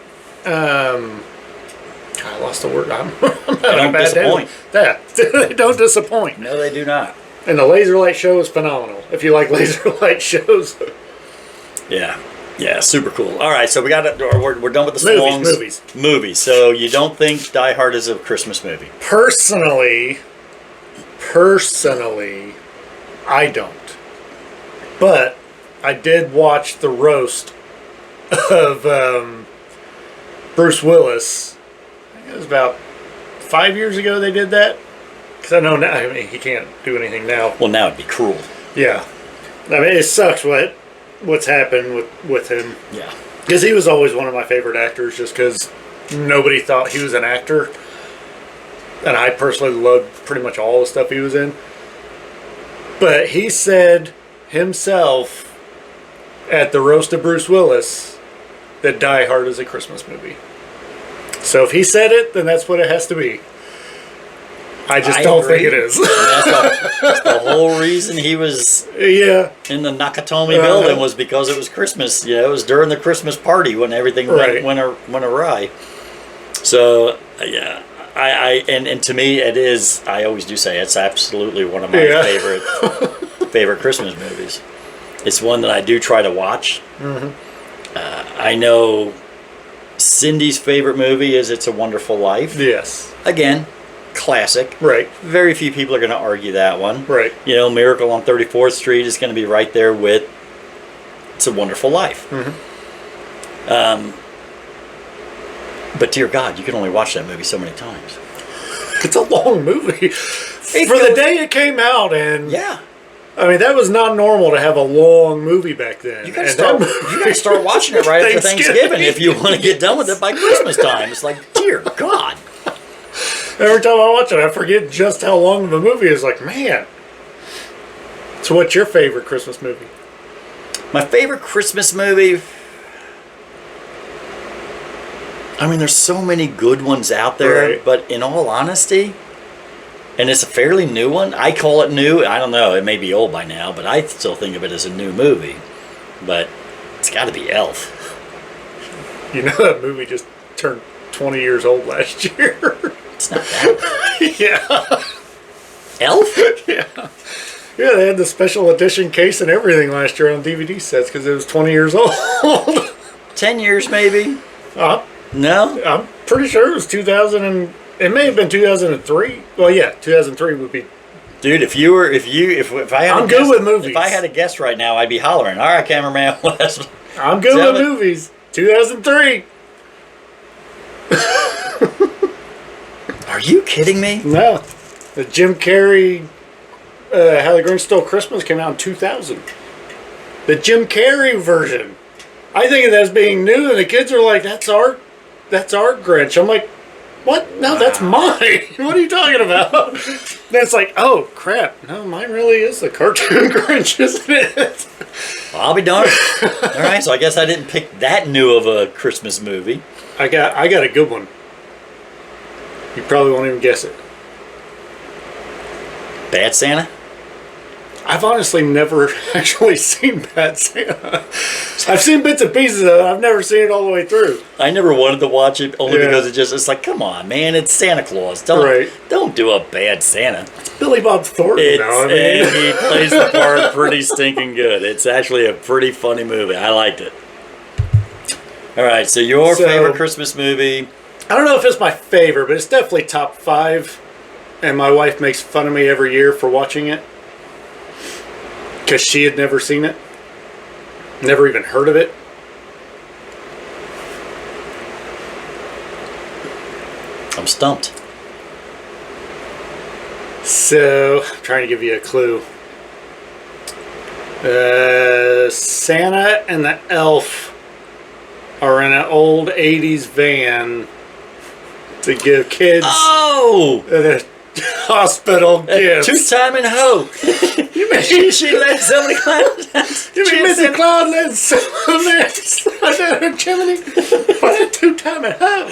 I lost the word. I'm they don't disappoint. They don't disappoint. No, they do not. And the laser light show is phenomenal. If you like laser light shows. Yeah, super cool. All right, so we're done with the songs. Movies. So you don't think Die Hard is a Christmas movie? Personally, I don't. But I did watch the roast of Bruce Willis. It was about 5 years ago they did that. Because I know now, I mean, he can't do anything now. Well, now it'd be cruel. Yeah. I mean, it sucks what's happened with him. Yeah. Because he was always one of my favorite actors just because nobody thought he was an actor. And I personally loved pretty much all the stuff he was in. But he said himself at the roast of Bruce Willis that Die Hard is a Christmas movie. So if he said it, then that's what it has to be. I don't think it is. That's the whole reason he was in the Nakatomi building was because it was Christmas. Yeah, it was during the Christmas party when everything went awry. So yeah, and to me it is. I always do say it's absolutely one of my favorite Christmas movies. It's one that I do try to watch. I know Cindy's favorite movie is It's a Wonderful Life. Yes. Again, classic. Right. Very few people are going to argue that one. Right. You know, Miracle on 34th Street is going to be right there with It's a Wonderful Life. But dear God, you can only watch that movie so many times. It's a long movie. For the day it came out, and yeah. I mean, that was not normal to have a long movie back then. You gotta start watching it right after Thanksgiving if you want to get done with it by Christmas time. It's like, dear God. Every time I watch it, I forget just how long the movie is. Like, man. So what's your favorite Christmas movie? My favorite Christmas movie... I mean, there's so many good ones out there, right. But in all honesty, and it's a fairly new one, I call it new. I don't know, it may be old by now, but I still think of it as a new movie. But it's got to be Elf. You know that movie just turned 20 years old last year. It's not that. Yeah. Elf? Yeah. Yeah, they had the special edition case and everything last year on DVD sets because it was 20 years old. 10 years maybe? No? I'm pretty sure it was 2000 and... It may have been 2003. Well, yeah, 2003 would be... Dude, if I had I'm good with movies. If I had a guest right now, I'd be hollering, all right, Cameraman Wes. I'm good with movies. 2003. Are you kidding me? No. The Jim Carrey How the Grinch Stole Christmas came out in 2000. The Jim Carrey version. I think of that as being new, and the kids are like, that's our Grinch. I'm like, what? No, that's mine. What are you talking about? Then it's like, oh, crap. No, mine really is the cartoon Grinch, isn't it? Well, I'll be darned. All right, so I guess I didn't pick that new of a Christmas movie. I got a good one. You probably won't even guess it. Bad Santa? I've honestly never actually seen Bad Santa. I've seen bits and pieces of it. I've never seen it all the way through. I never wanted to watch it only because it's like, come on, man, it's Santa Claus. Don't do a Bad Santa. It's Billy Bob Thornton now. I mean. And he plays the part pretty stinking good. It's actually a pretty funny movie. I liked it. All right, so your favorite Christmas movie? I don't know if it's my favorite, but it's definitely top 5. And my wife makes fun of me every year for watching it. Because she had never seen it. Never even heard of it. I'm stumped. So, I'm trying to give you a clue. Santa and the elf are in an old 80s van to give kids a hospital gifts. Two-time and hoe. You mean she let somebody climb. You mean Mr. Claus let somebody slide down her chimney? What a two-time and hoe.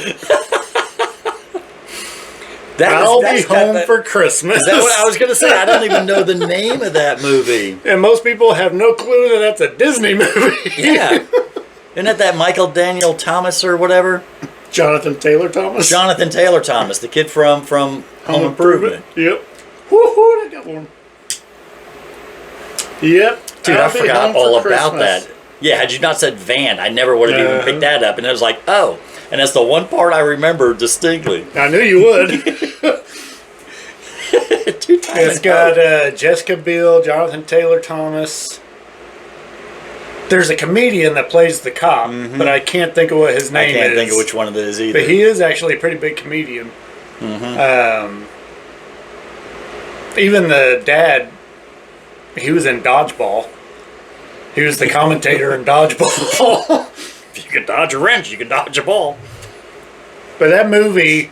I'll be home for Christmas. Is that what I was going to say? I don't even know the name of that movie. And most people have no clue that that's a Disney movie. Yeah. Isn't that Michael Daniel Thomas or whatever? Jonathan Taylor Thomas. Jonathan Taylor Thomas, the kid from Home Improvement. Yep. Woohoo! I got one. Yep. Dude, I forgot all about that. Yeah, had you not said van, I never would have even picked that up. And it was like, oh. And that's the one part I remember distinctly. I knew you would. It's got Jessica Biel, Jonathan Taylor Thomas. There's a comedian that plays the cop, but I can't think of what his name is. I can't think of which one it is either. But he is actually a pretty big comedian. Even the dad, he was in Dodgeball. He was the commentator in Dodgeball. If you could dodge a wrench, you could dodge a ball. But that movie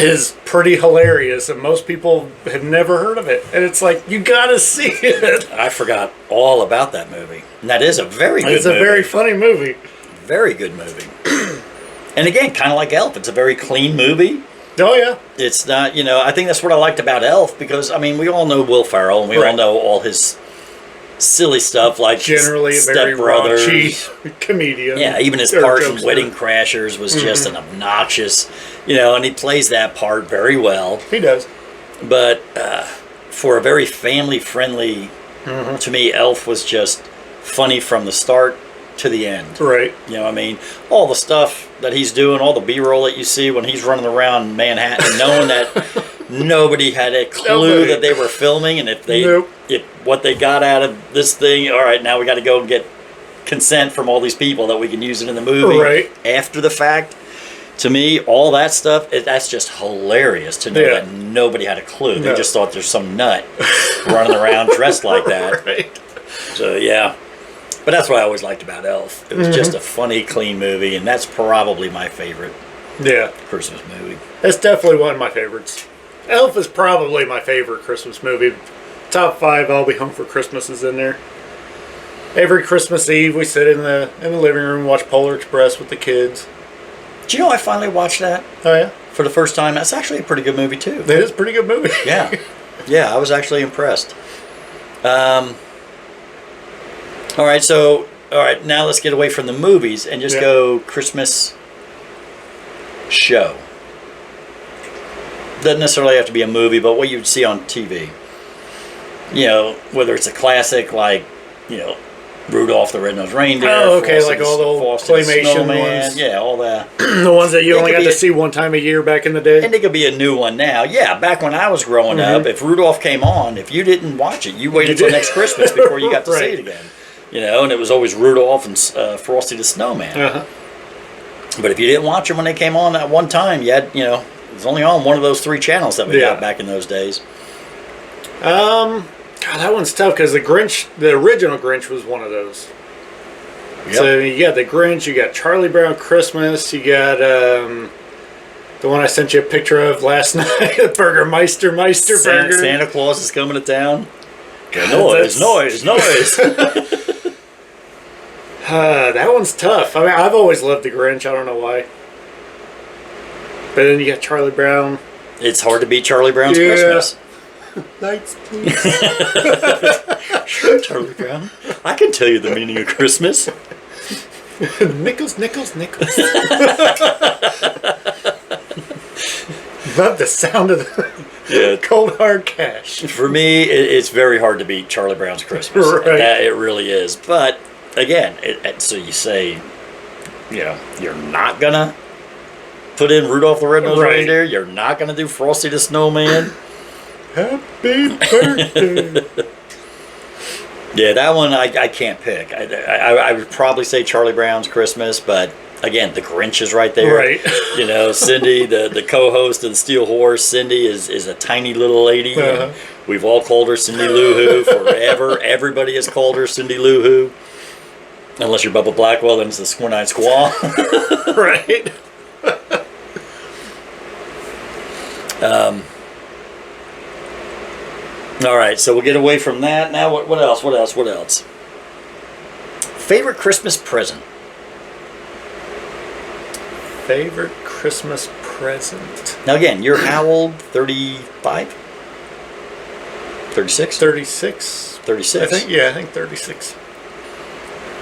is pretty hilarious, and most people have never heard of it. And it's like, you gotta see it. I forgot all about that movie. And that is a very good movie. It's a very funny movie. Very good movie. And again, kind of like Elf, it's a very clean movie. Oh, yeah. It's not, I think that's what I liked about Elf, because, I mean, we all know Will Ferrell, and we all know all his silly stuff like generally a very raunchy comedian. Yeah, even his part in Wedding Crashers was just an obnoxious, and he plays that part very well. He does. But for a very family-friendly, to me, Elf was just funny from the start to the end. Right. You know what I mean? All the stuff that he's doing, all the B-roll that you see when he's running around Manhattan, knowing that nobody had a clue that they were filming, and if what they got out of this thing, all right, now we got to go and get consent from all these people that we can use it in the movie after the fact. To me, all that stuff, that's just hilarious to know that nobody had a clue. They just thought there's some nut running around dressed like that. Right. So, yeah. But that's what I always liked about Elf. It was just a funny, clean movie, and that's probably my favorite Christmas movie. It's definitely one of my favorites. Elf is probably my favorite Christmas movie. Top 5, I'll Be Home for Christmas is in there. Every Christmas Eve, we sit in the living room and watch Polar Express with the kids. Do you know I finally watched that? Oh, yeah? For the first time. That's actually a pretty good movie, too. It is a pretty good movie. Yeah. Yeah, I was actually impressed. All right, now let's get away from the movies and just go Christmas show. Doesn't necessarily have to be a movie, but what you'd see on TV. You know, whether it's a classic like, you know, Rudolph the Red-Nosed Reindeer. Oh, okay, like all the old claymation ones. Yeah, all that. The ones that you only got to see one time a year back in the day. And it could be a new one now. Yeah, back when I was growing up, if Rudolph came on, if you didn't watch it, you waited until next Christmas before you got to see it again. You know, and it was always Rudolph and Frosty the Snowman. But if you didn't watch them when they came on that one time, you had, you know, it was only on one of those 3 channels that we got back in those days. God, that one's tough because the original Grinch was one of those. Yep. So you got the Grinch, you got Charlie Brown Christmas, you got the one I sent you a picture of last night, the Burgermeister Burger. Santa Claus is coming to town. Noise. That one's tough. I mean, I've always loved the Grinch. I don't know why. But then you got Charlie Brown. It's hard to beat Charlie Brown's Christmas. Lights, please. Sure, Charlie Brown. I can tell you the meaning of Christmas. Nickels. Love the sound of the cold hard cash. For me, it's very hard to beat Charlie Brown's Christmas. Right. It really is. But again, so you say, you know, you're not gonna put in Rudolph the Red-Nosed Reindeer. You're not gonna do Frosty the Snowman. Happy birthday. Yeah, that one I can't pick. I would probably say Charlie Brown's Christmas, but again, the Grinch is right there. Right. You know, Cindy, the co-host of the Steel Horse, Cindy is a tiny little lady. And we've all called her Cindy Lou Who forever. Everybody has called her Cindy Lou Who. Unless you're Bubba Blackwell, then it's the Squint-Eyed Squaw. Right. All right, so we'll get away from that. Now, what else? Favorite Christmas present? Favorite Christmas present? Now, again, you're how old? 35? 36? 36. 36. I think 36.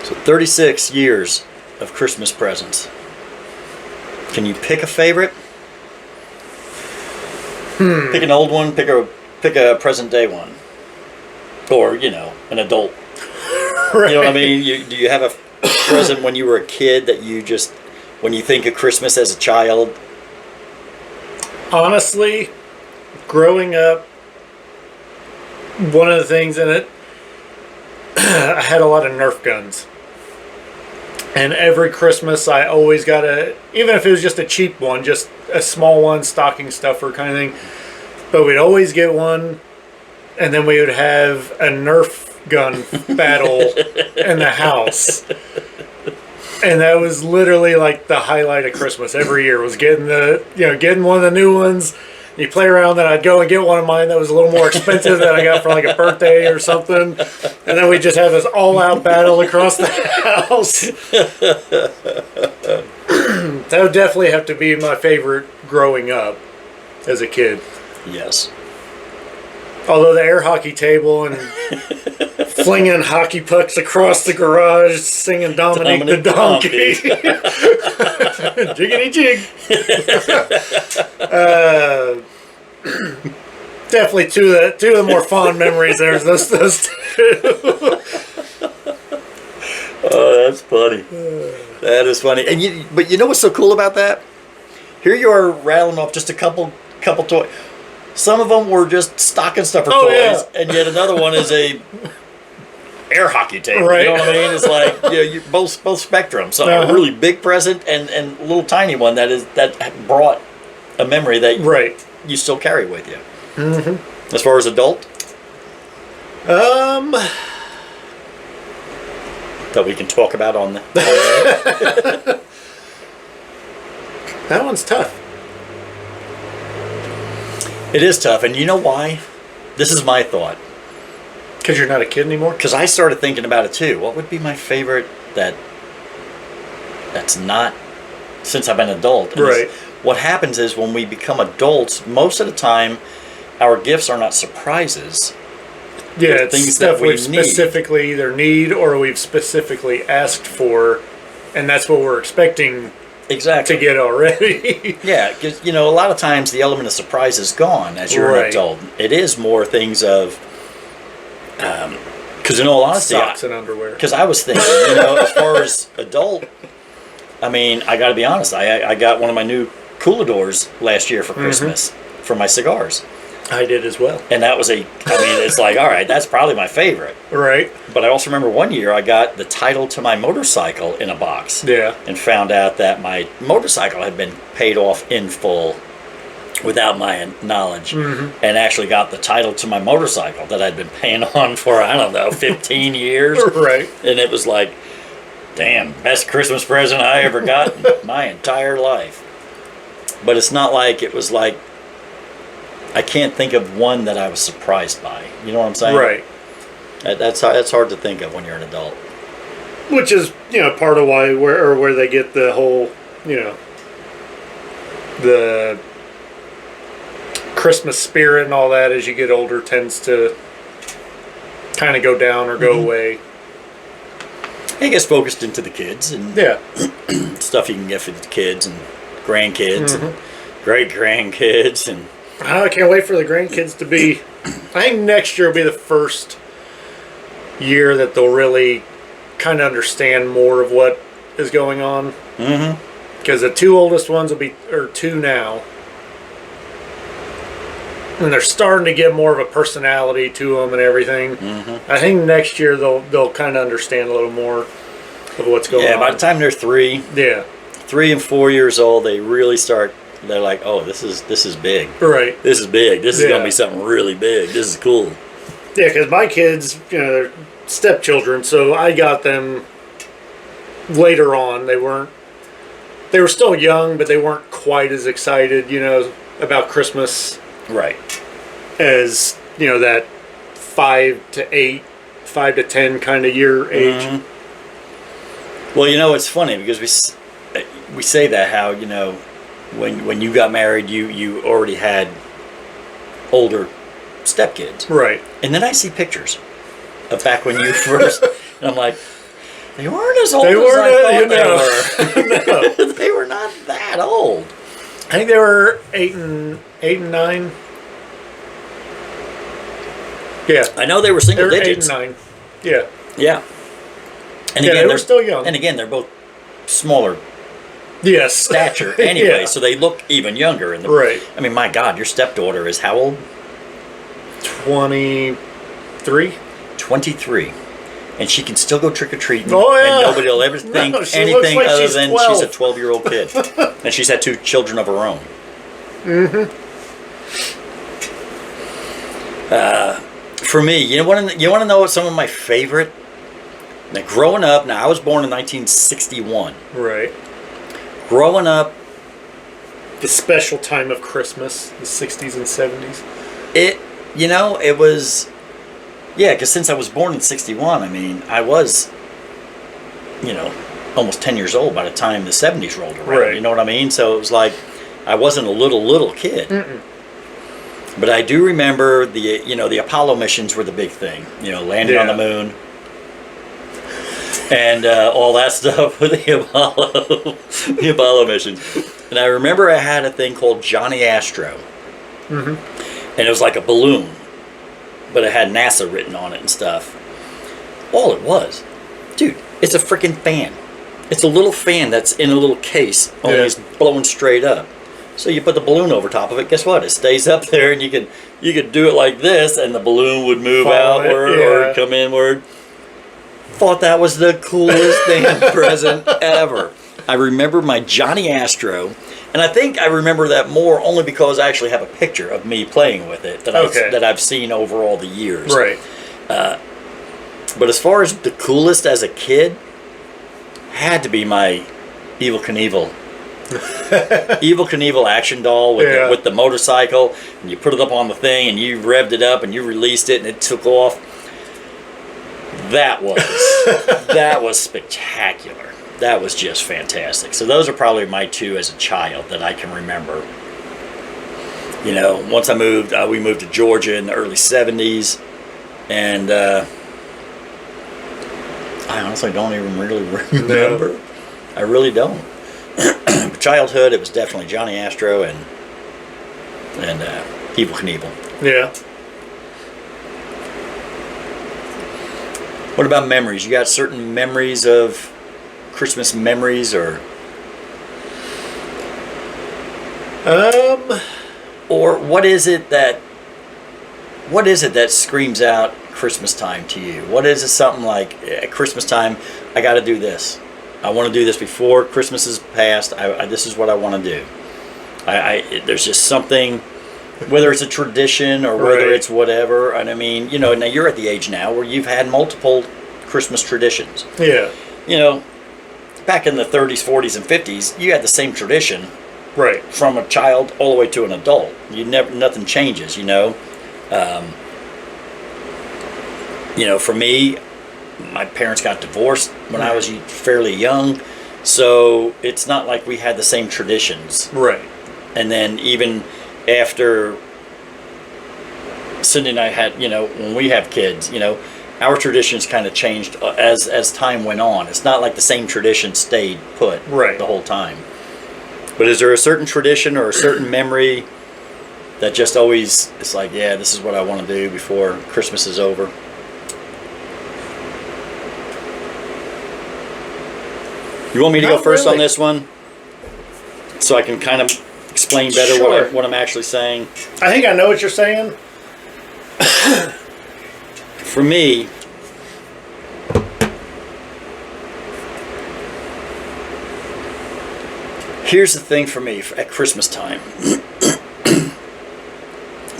So 36 years of Christmas presents. Can you pick a favorite? Pick an old one, pick a present day one. Or, you know, an adult. Right. You know what I mean? Do you have a present when you were a kid that you just, when you think of Christmas as a child? Honestly, growing up, one of the things in it, I had a lot of Nerf guns. And every Christmas, I always got even if it was just a cheap one, just a small one, stocking stuffer kind of thing. But we'd always get one, and then we would have a Nerf gun battle in the house. And that was literally like the highlight of Christmas every year, was getting one of the new ones. You play around, then I'd go and get one of mine that was a little more expensive that I got for like a birthday or something. And then we just have this all-out battle across the house. That would definitely have to be my favorite growing up as a kid. Yes. Although the air hockey table and flinging hockey pucks across the garage, singing Dominic the Donkey. Jiggity jig. Definitely two of the more fond memories. There's those two. Oh, That's funny. That is funny. But you know what's so cool about that? Here you are rattling off just a couple toys. Some of them were just stocking stuffer toys, and yet another one is a air hockey table. Right. You know what I mean? It's like you both spectrums. So a really big present and a little tiny one that brought a memory that you still carry with you. Mm-hmm. As far as adult, that we can talk about on the. That one's tough. It is tough, and you know why? This is my thought. Because you're not a kid anymore? Because I started thinking about it too. What would be my favorite that's not since I've been an adult? And right. What happens is when we become adults, most of the time, our gifts are not surprises. Yeah, it's things stuff that we specifically either need or we've specifically asked for, and that's what we're expecting to get already. Yeah, because a lot of times the element of surprise is gone as you're an adult. It is more things of, because in all honesty, socks and underwear. Because I was thinking, as far as adult, I mean, I got to be honest. I got one of my new Cooladors last year for Christmas for my cigars. I did as well. And that was it's like, all right, that's probably my favorite. Right. But I also remember one year I got the title to my motorcycle in a box. Yeah. And found out that my motorcycle had been paid off in full without my knowledge. Mm-hmm. And actually got the title to my motorcycle that I'd been paying on for, 15 years. Right. And it was like, damn, best Christmas present I ever got in my entire life. But it's not like it was like, I can't think of one that I was surprised by. You know what I'm saying? Right. That's hard to think of when you're an adult. Which is, part of why where they get the whole, the Christmas spirit and all that as you get older tends to kind of go down or go away. It gets focused into the kids and stuff you can get for the kids and grandkids and great grandkids and. I can't wait for the grandkids to be. I think next year will be the first year that they'll really kind of understand more of what is going on. Mm-hmm. Because the two oldest ones are two now. And they're starting to get more of a personality to them and everything. Mm-hmm. I think next year they'll kind of understand a little more of what's going on. Yeah, by the time they're 3 and 4 years old, they really start. They're like, oh, this is big. Right. This is big. This is going to be something really big. This is cool. Yeah, because my kids, they're stepchildren, so I got them later on. They were still young, but they weren't quite as excited, about Christmas. Right. As, that 5 to 8, 5 to 10 kind of year age. Mm-hmm. Well, it's funny because we say that how, when you got married, you already had older stepkids. Right. And then I see pictures of back when you first, and I'm like, they weren't as old as I thought they were. No. They were not that old. I think they were 8 and 9. Yeah. I know they were single digits. 8 and 9. Yeah. Yeah. And again, they were still young. And again, they're both smaller. Yes. Stature anyway, so they look even younger. Right. I mean, my God, your stepdaughter is how old? 23. 23. And she can still go trick-or-treating. Oh, yeah. And nobody will ever think anything like other than 12. She's a 12-year-old kid. And she's had 2 children of her own. Mm-hmm. For me, you want to know what some of my favorite? Now, growing up, I was born in 1961. Right. Growing up, the special time of Christmas, the 60s and 70s. It was, because since I was born in 61, I mean, I was, almost 10 years old by the time the 70s rolled around. Right. You know what I mean? So it was like, I wasn't a little kid. Mm-mm. But I do remember the Apollo missions were the big thing. Landing on the moon. And all that stuff with the Apollo missions. And I remember I had a thing called Johnny Astro. Mm-hmm. And it was like a balloon. But it had NASA written on it and stuff. All it was. Dude, It's a freaking fan. It's a little fan that's in a little case, only it's blowing straight up. So you put the balloon over top of it. Guess what? It stays up there, and you could do it like this, and the balloon would move outward or come inward. Thought that was the coolest damn present ever. I remember my Johnny Astro, and I think I remember that more only because I actually have a picture of me playing with it that I've seen over all the years. Right. But as far as the coolest as a kid, had to be my Evel Knievel. Evel Knievel action doll with the motorcycle, and you put it up on the thing, and you revved it up, and you released it, and it took off. That was spectacular. That was just fantastic. So those are probably my two as a child that I can remember. You know, once we moved to Georgia in the early 70s, and I honestly don't even really remember. No. I really don't. Childhood, it was definitely Johnny Astro and Evel Knievel. Yeah. What about memories? You got certain memories of Christmas memories, or what is it that screams out Christmas time to you? What is it, something like at Christmas time, I got to do this. I want to do this before Christmas is past. This is what I want to do. There's just something, whether it's a tradition or whether it's whatever. And I mean, you know, now you're at the age now where you've had multiple Christmas traditions. Yeah. You know, back in the 30s, 40s, and 50s, you had the same tradition. Right. From a child all the way to an adult. Nothing changes, you know. You know, for me, my parents got divorced when I was fairly young, so it's not like we had the same traditions. Right. And then even after Cindy and I had, you know, when we have kids, you know, our traditions kind of changed as time went on. It's not like the same tradition stayed put the whole time. But is there a certain tradition or a certain memory that just always, it's like, yeah, this is what I want to do before Christmas is over? You want me to go first on this one? So I can kind of explain better what I'm actually saying? I think I know what you're saying. For me, here's the thing for me at Christmas time.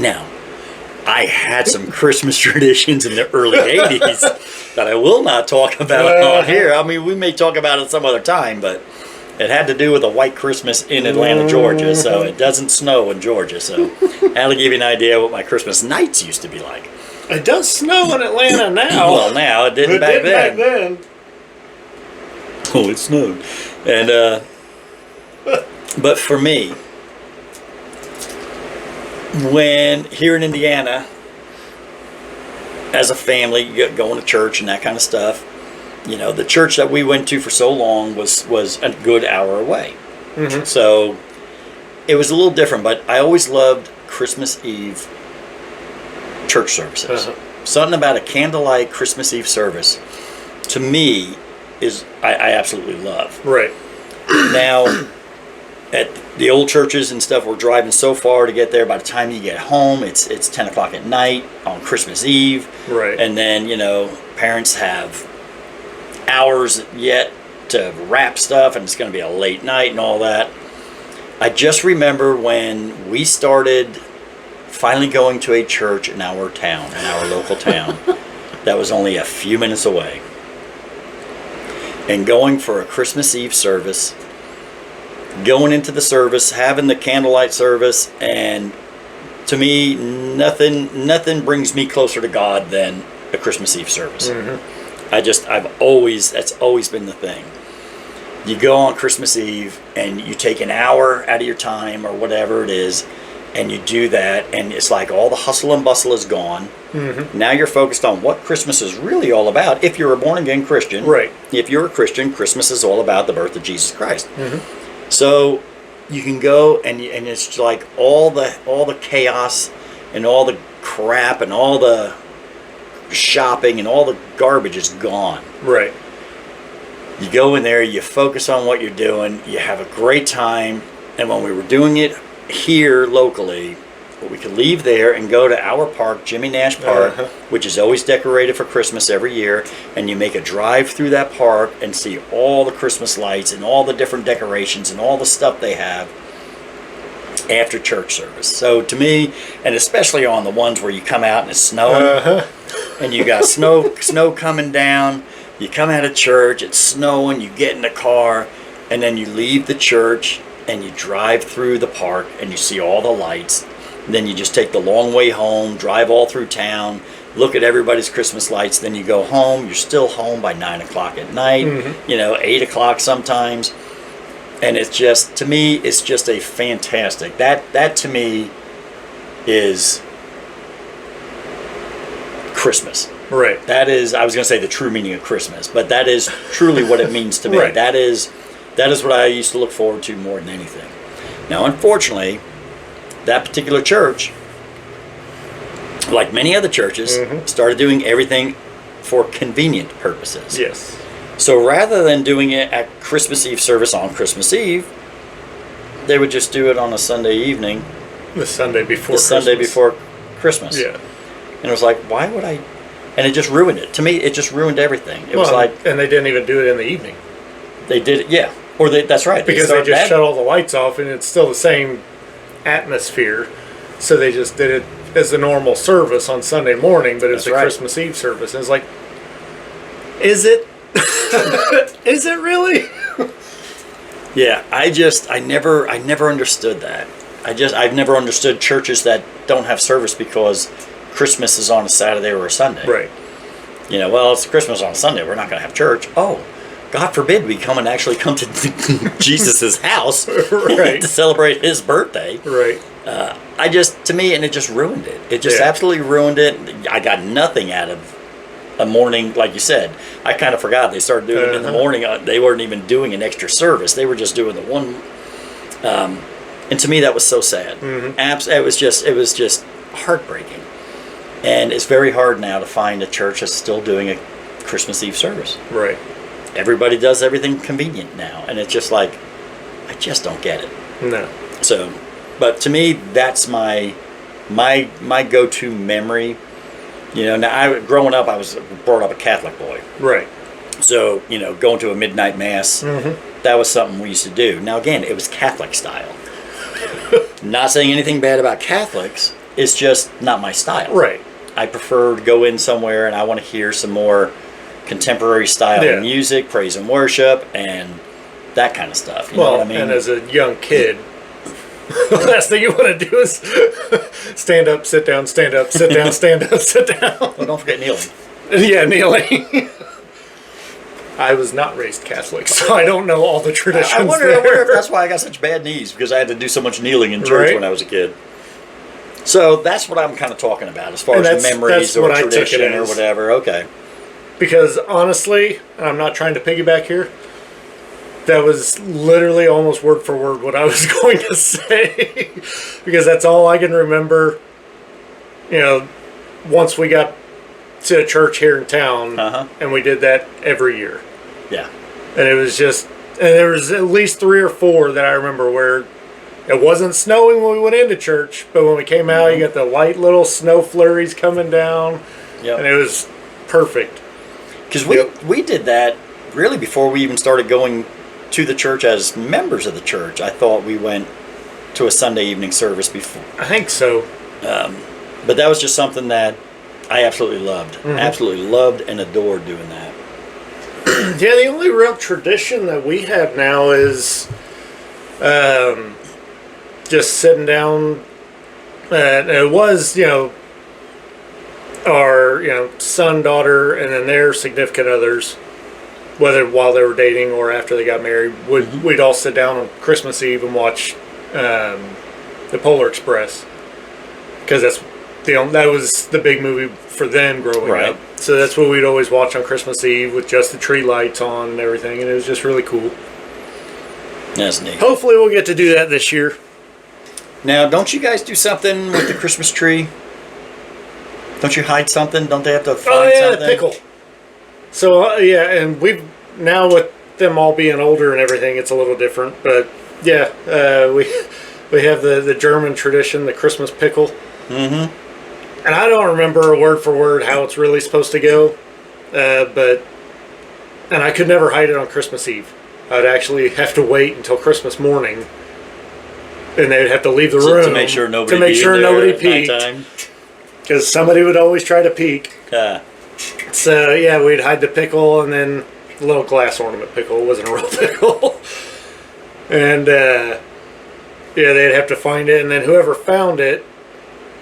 Now, I had some Christmas traditions in the early 80s that I will not talk about on here. I mean, we may talk about it some other time, but it had to do with a white Christmas in Atlanta, Georgia, so it doesn't snow in Georgia. So that'll give you an idea what my Christmas nights used to be like. It does snow in Atlanta now. Well, now, it didn't back then. Oh, it snowed. And, but for me, when here in Indiana, as a family, going to church and that kind of stuff, you know, the church that we went to for so long was a good hour away. Mm-hmm. So it was a little different, but I always loved Christmas Eve church services. Uh-huh. Something about a candlelight Christmas Eve service, to me, is I absolutely love. Right. Now, at the old churches and stuff, we're driving so far to get there. By the time you get home, it's 10 o'clock at night on Christmas Eve. Right. And then, you know, parents have hours yet to wrap stuff, and it's going to be a late night and all that. I just remember when we started finally going to a church in our town, in our local town, that was only a few minutes away. And going for a Christmas Eve service, going into the service, having the candlelight service, and to me, nothing brings me closer to God than a Christmas Eve service. Mm-hmm. That's always been the thing. You go on Christmas Eve and you take an hour out of your time or whatever it is, and you do that, and it's like all the hustle and bustle is gone. Mm-hmm. Now you're focused on what Christmas is really all about. If you're a born-again Christian, right? If you're a Christian, Christmas is all about the birth of Jesus Christ. Mm-hmm. So you can go and it's like all the chaos and all the crap and all the shopping and all the garbage is gone. Right. You go in there, you focus on what you're doing, you have a great time. And when we were doing it here locally, we could leave there and go to our park, Jimmy Nash Park, which is always decorated for Christmas every year. And you make a drive through that park and see all the Christmas lights and all the different decorations and all the stuff they have after church service. So to me, and especially on the ones where you come out and it's snowing, and you got snow coming down, you come out of church, it's snowing, you get in the car, and then you leave the church and you drive through the park and you see all the lights. And then you just take the long way home, drive all through town, look at everybody's Christmas lights, then you go home. You're still home by 9 o'clock at night, 8 o'clock sometimes. And it's just, to me, it's just a fantastic, that to me is Christmas. Right. That is, I was going to say the true meaning of Christmas, but that is truly what it means to me. Right. That is what I used to look forward to more than anything. Now, unfortunately, that particular church, like many other churches, started doing everything for convenient purposes. Yes. So rather than doing it at Christmas Eve service on Christmas Eve, they would just do it on a Sunday evening. The Sunday before Christmas. Sunday before Christmas. Yeah. And it was like, why would I? And it just ruined it. To me, it just ruined everything. It was like... And they didn't even do it in the evening. They did it, yeah. Or that's right. Because they just shut all the lights off and it's still the same atmosphere. So they just did it as a normal service on Sunday morning, but it's a Christmas Eve service. And it's like, is it? Is it really? Yeah, I never understood that. I've never understood churches that don't have service because Christmas is on a Saturday or a Sunday. Right. Well, it's Christmas on Sunday. We're not going to have church. Oh, God forbid we come to Jesus's house to celebrate his birthday. Right. To me, and it just ruined it. It just absolutely ruined it. I got nothing out of a morning, like you said. I kind of forgot they started doing it in the morning. They weren't even doing an extra service. They were just doing the one. And to me, that was so sad. It was just heartbreaking. And it's very hard now to find a church that's still doing a Christmas Eve service. Right. Everybody does everything convenient now, and it's just like, I just don't get it. No. So, but to me, that's my go-to memory. Now growing up, I was brought up a Catholic boy. Right. So, going to a midnight mass, that was something we used to do. Now, again, it was Catholic style. Not saying anything bad about Catholics. It's just not my style. Right. I prefer to go in somewhere and I want to hear some more contemporary style music, praise and worship, and that kind of stuff. You know what I mean? And as a young kid, the last thing you want to do is stand up, sit down, stand up, sit down, stand up, sit down. Well, don't forget kneeling. Yeah, kneeling. I was not raised Catholic, so I don't know all the traditions. I wonder if that's why I got such bad knees, because I had to do so much kneeling in church when I was a kid. So that's what I'm kind of talking about, as far as memories or tradition or whatever. Okay. Because honestly, and I'm not trying to piggyback here, that was literally almost word for word what I was going to say. Because that's all I can remember, once we got to a church here in town, and we did that every year. Yeah. And it was just, and there was at least 3 or 4 that I remember where it wasn't snowing when we went into church, but when we came out, you got the light little snow flurries coming down, and it was perfect. Because we did that really before we even started going to the church as members of the church. I thought we went to a Sunday evening service before. I think so. But that was just something that I absolutely loved. Absolutely loved and adored doing that. Yeah, the only real tradition that we have now is just sitting down. And it was, our son, daughter, and then their significant others, whether while they were dating or after they got married, we'd all sit down on Christmas Eve and watch the Polar Express, because that was the big movie for them growing up. So that's what we'd always watch on Christmas Eve with just the tree lights on and everything, and it was just really cool. That's neat. Hopefully we'll get to do that this year. Now, don't you guys do something with the Christmas tree? Don't you hide something? Don't they have to find something? The pickle. So, and we've now with them all being older and everything, it's a little different. But yeah, we have the German tradition, the Christmas pickle. Mm-hmm. And I don't remember word for word how it's really supposed to go, and I could never hide it on Christmas Eve. I'd actually have to wait until Christmas morning, and they'd have to leave the room to make sure nobody peeked, because somebody would always try to peek. So yeah, we'd hide the pickle, and then a little glass ornament pickle. It wasn't a real pickle, and yeah, they'd have to find it, and then whoever found it,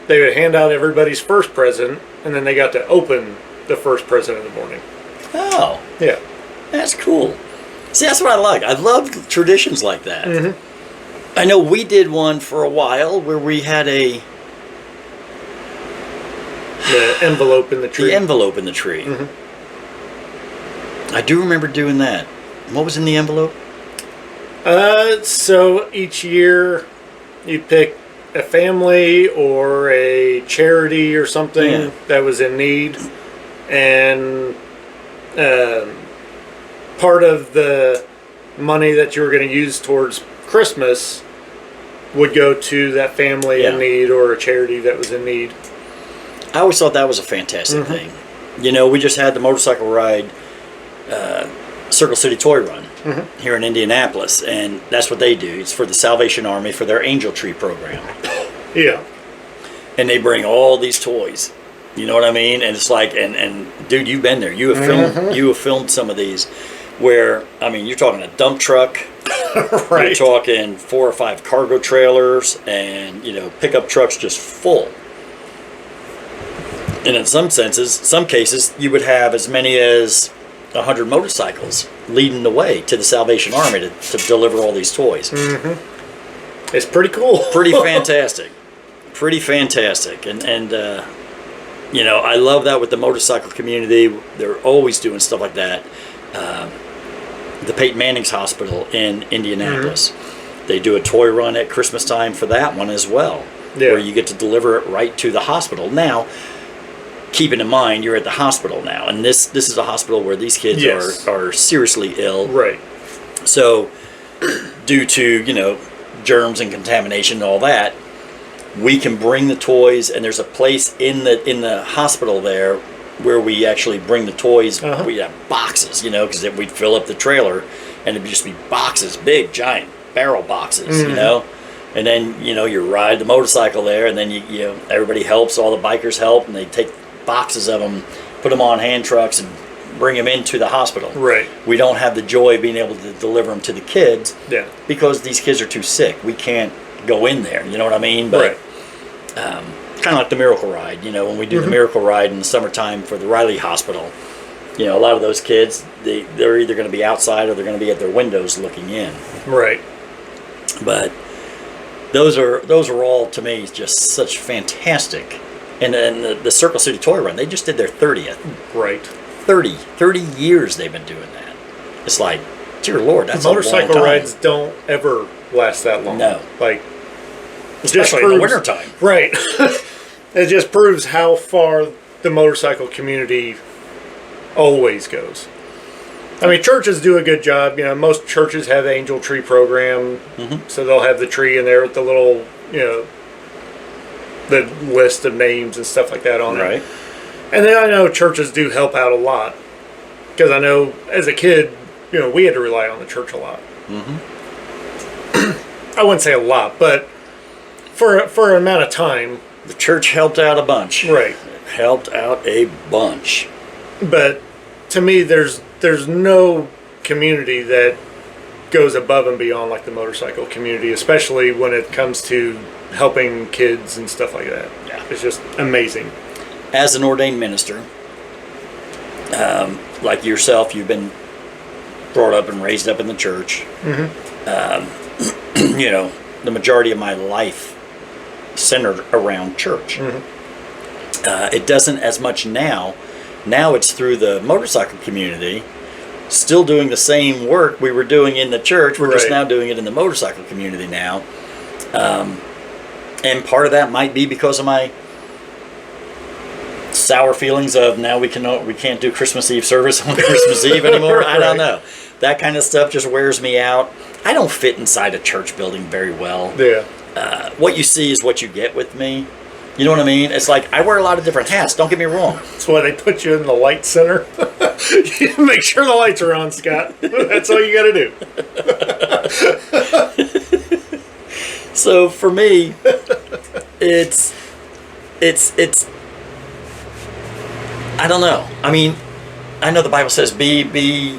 they would hand out everybody's first present, and then they got to open the first present in the morning. Oh. Yeah. That's cool. See, that's what I like. I love traditions like that. Mm-hmm. I know we did one for a while where we had the envelope in the tree. The envelope in the tree. Mm-hmm. I do remember doing that. What was in the envelope? So each year you pick a family or a charity or something that was in need, and part of the money that you were going to use towards Christmas would go to that family in need or a charity that was in need. I always thought that was a fantastic thing. You know, we just had the motorcycle ride Circle City Toy Run here in Indianapolis, and that's what they do. It's for the Salvation Army for their Angel Tree program. Yeah. And they bring all these toys. You know what I mean? And it's like, and dude, you've been there. You have filmed some of these where, I mean, you're talking a dump truck. Right. You're talking 4 or 5 cargo trailers and, you know, pickup trucks just full. And in some cases, you would have as many as 100 motorcycles leading the way to the Salvation Army to deliver all these toys. Mm-hmm. It's pretty cool. Pretty fantastic. Pretty fantastic. And you know, I love that with the motorcycle community. They're always doing stuff like that. The Peyton Manning's Hospital in Indianapolis. They do a toy run at Christmas time for that one as well, where you get to deliver it right to the hospital. Now, keeping in mind, you're at the hospital now, and this is a hospital where these kids are seriously ill. Right. So, due to, you know, germs and contamination and all that, we can bring the toys, and there's a place in the hospital there where we actually bring the toys. We have boxes, you know, because we'd fill up the trailer, and it'd just be boxes, big, giant barrel boxes, you know. And then, you know, you ride the motorcycle there, and then you know, everybody helps, all the bikers help, and they take boxes of them, put them on hand trucks, and bring them into the hospital. Right. We don't have the joy of being able to deliver them to the kids because these kids are too sick. We can't go in there, you know what I mean? But kind of like the Miracle Ride, you know, when we do the Miracle Ride in the summertime for the Riley Hospital, you know, a lot of those kids, they're either going to be outside or they're going to be at their windows looking in. Right. But those are all, to me, just such fantastic. And then the Circle City Toy Run, they just did their 30th. Right. 30 years they've been doing that. It's like, dear Lord, that's motorcycle a long time. rides don't ever last that long. No. Like, especially in the wintertime. Right. It just proves how far the motorcycle community always goes. I mean, churches do a good job. You know, most churches have the Angel Tree program, so they'll have the tree in there with the little, you know, the list of names and stuff like that on it. Right. And then I know churches do help out a lot, because I know as a kid, you know, we had to rely on the church a lot. I wouldn't say a lot, but for an amount of time, the church helped out a bunch. Right. Helped out a bunch. But to me, there's no community that goes above and beyond like the motorcycle community, especially when it comes to helping kids and stuff like that. Yeah. It's just amazing. As an ordained minister, like yourself, you've been brought up and raised up in the church. You know, the majority of my life centered around church. It doesn't as much now. Now it's through the motorcycle community, still doing the same work we were doing in the church. We're just now doing it in the motorcycle community now. And part of that might be because of my sour feelings of now we can't do Christmas Eve service on Christmas Eve anymore. I don't know. That kind of stuff just wears me out. I don't fit inside a church building very well. Yeah. What you see is what you get with me. You know what I mean? It's like, I wear a lot of different hats, don't get me wrong. That's why they put you in the light center. You make sure the lights are on, Scott. That's all you got to do. So for me, it's I don't know. I mean, I know the Bible says be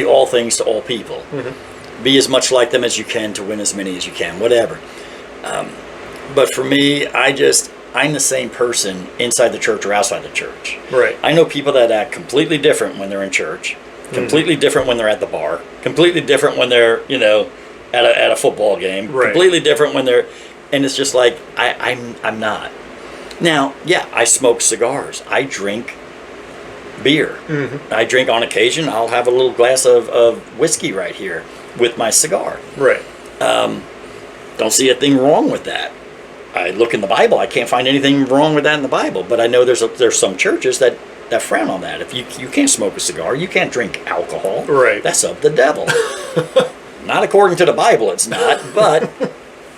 all things to all people. Mm-hmm. Be as much like them as you can to win as many as you can, whatever. But for me, I'm the same person inside the church or outside the church. Right. I know people that act completely different when they're in church, completely different when they're at the bar, completely different when they're, at a football game, right. Completely different when they're, and it's just like, I'm not. Now, yeah, I smoke cigars. I drink beer. Mm-hmm. I drink on occasion. I'll have a little glass of whiskey right here with my cigar. Right. Don't see a thing wrong with that. I look in the Bible. I can't find anything wrong with that in the Bible. But I know there's some churches that frown on that. If you can't smoke a cigar, you can't drink alcohol. Right. That's of the devil. Not according to the Bible, it's not. But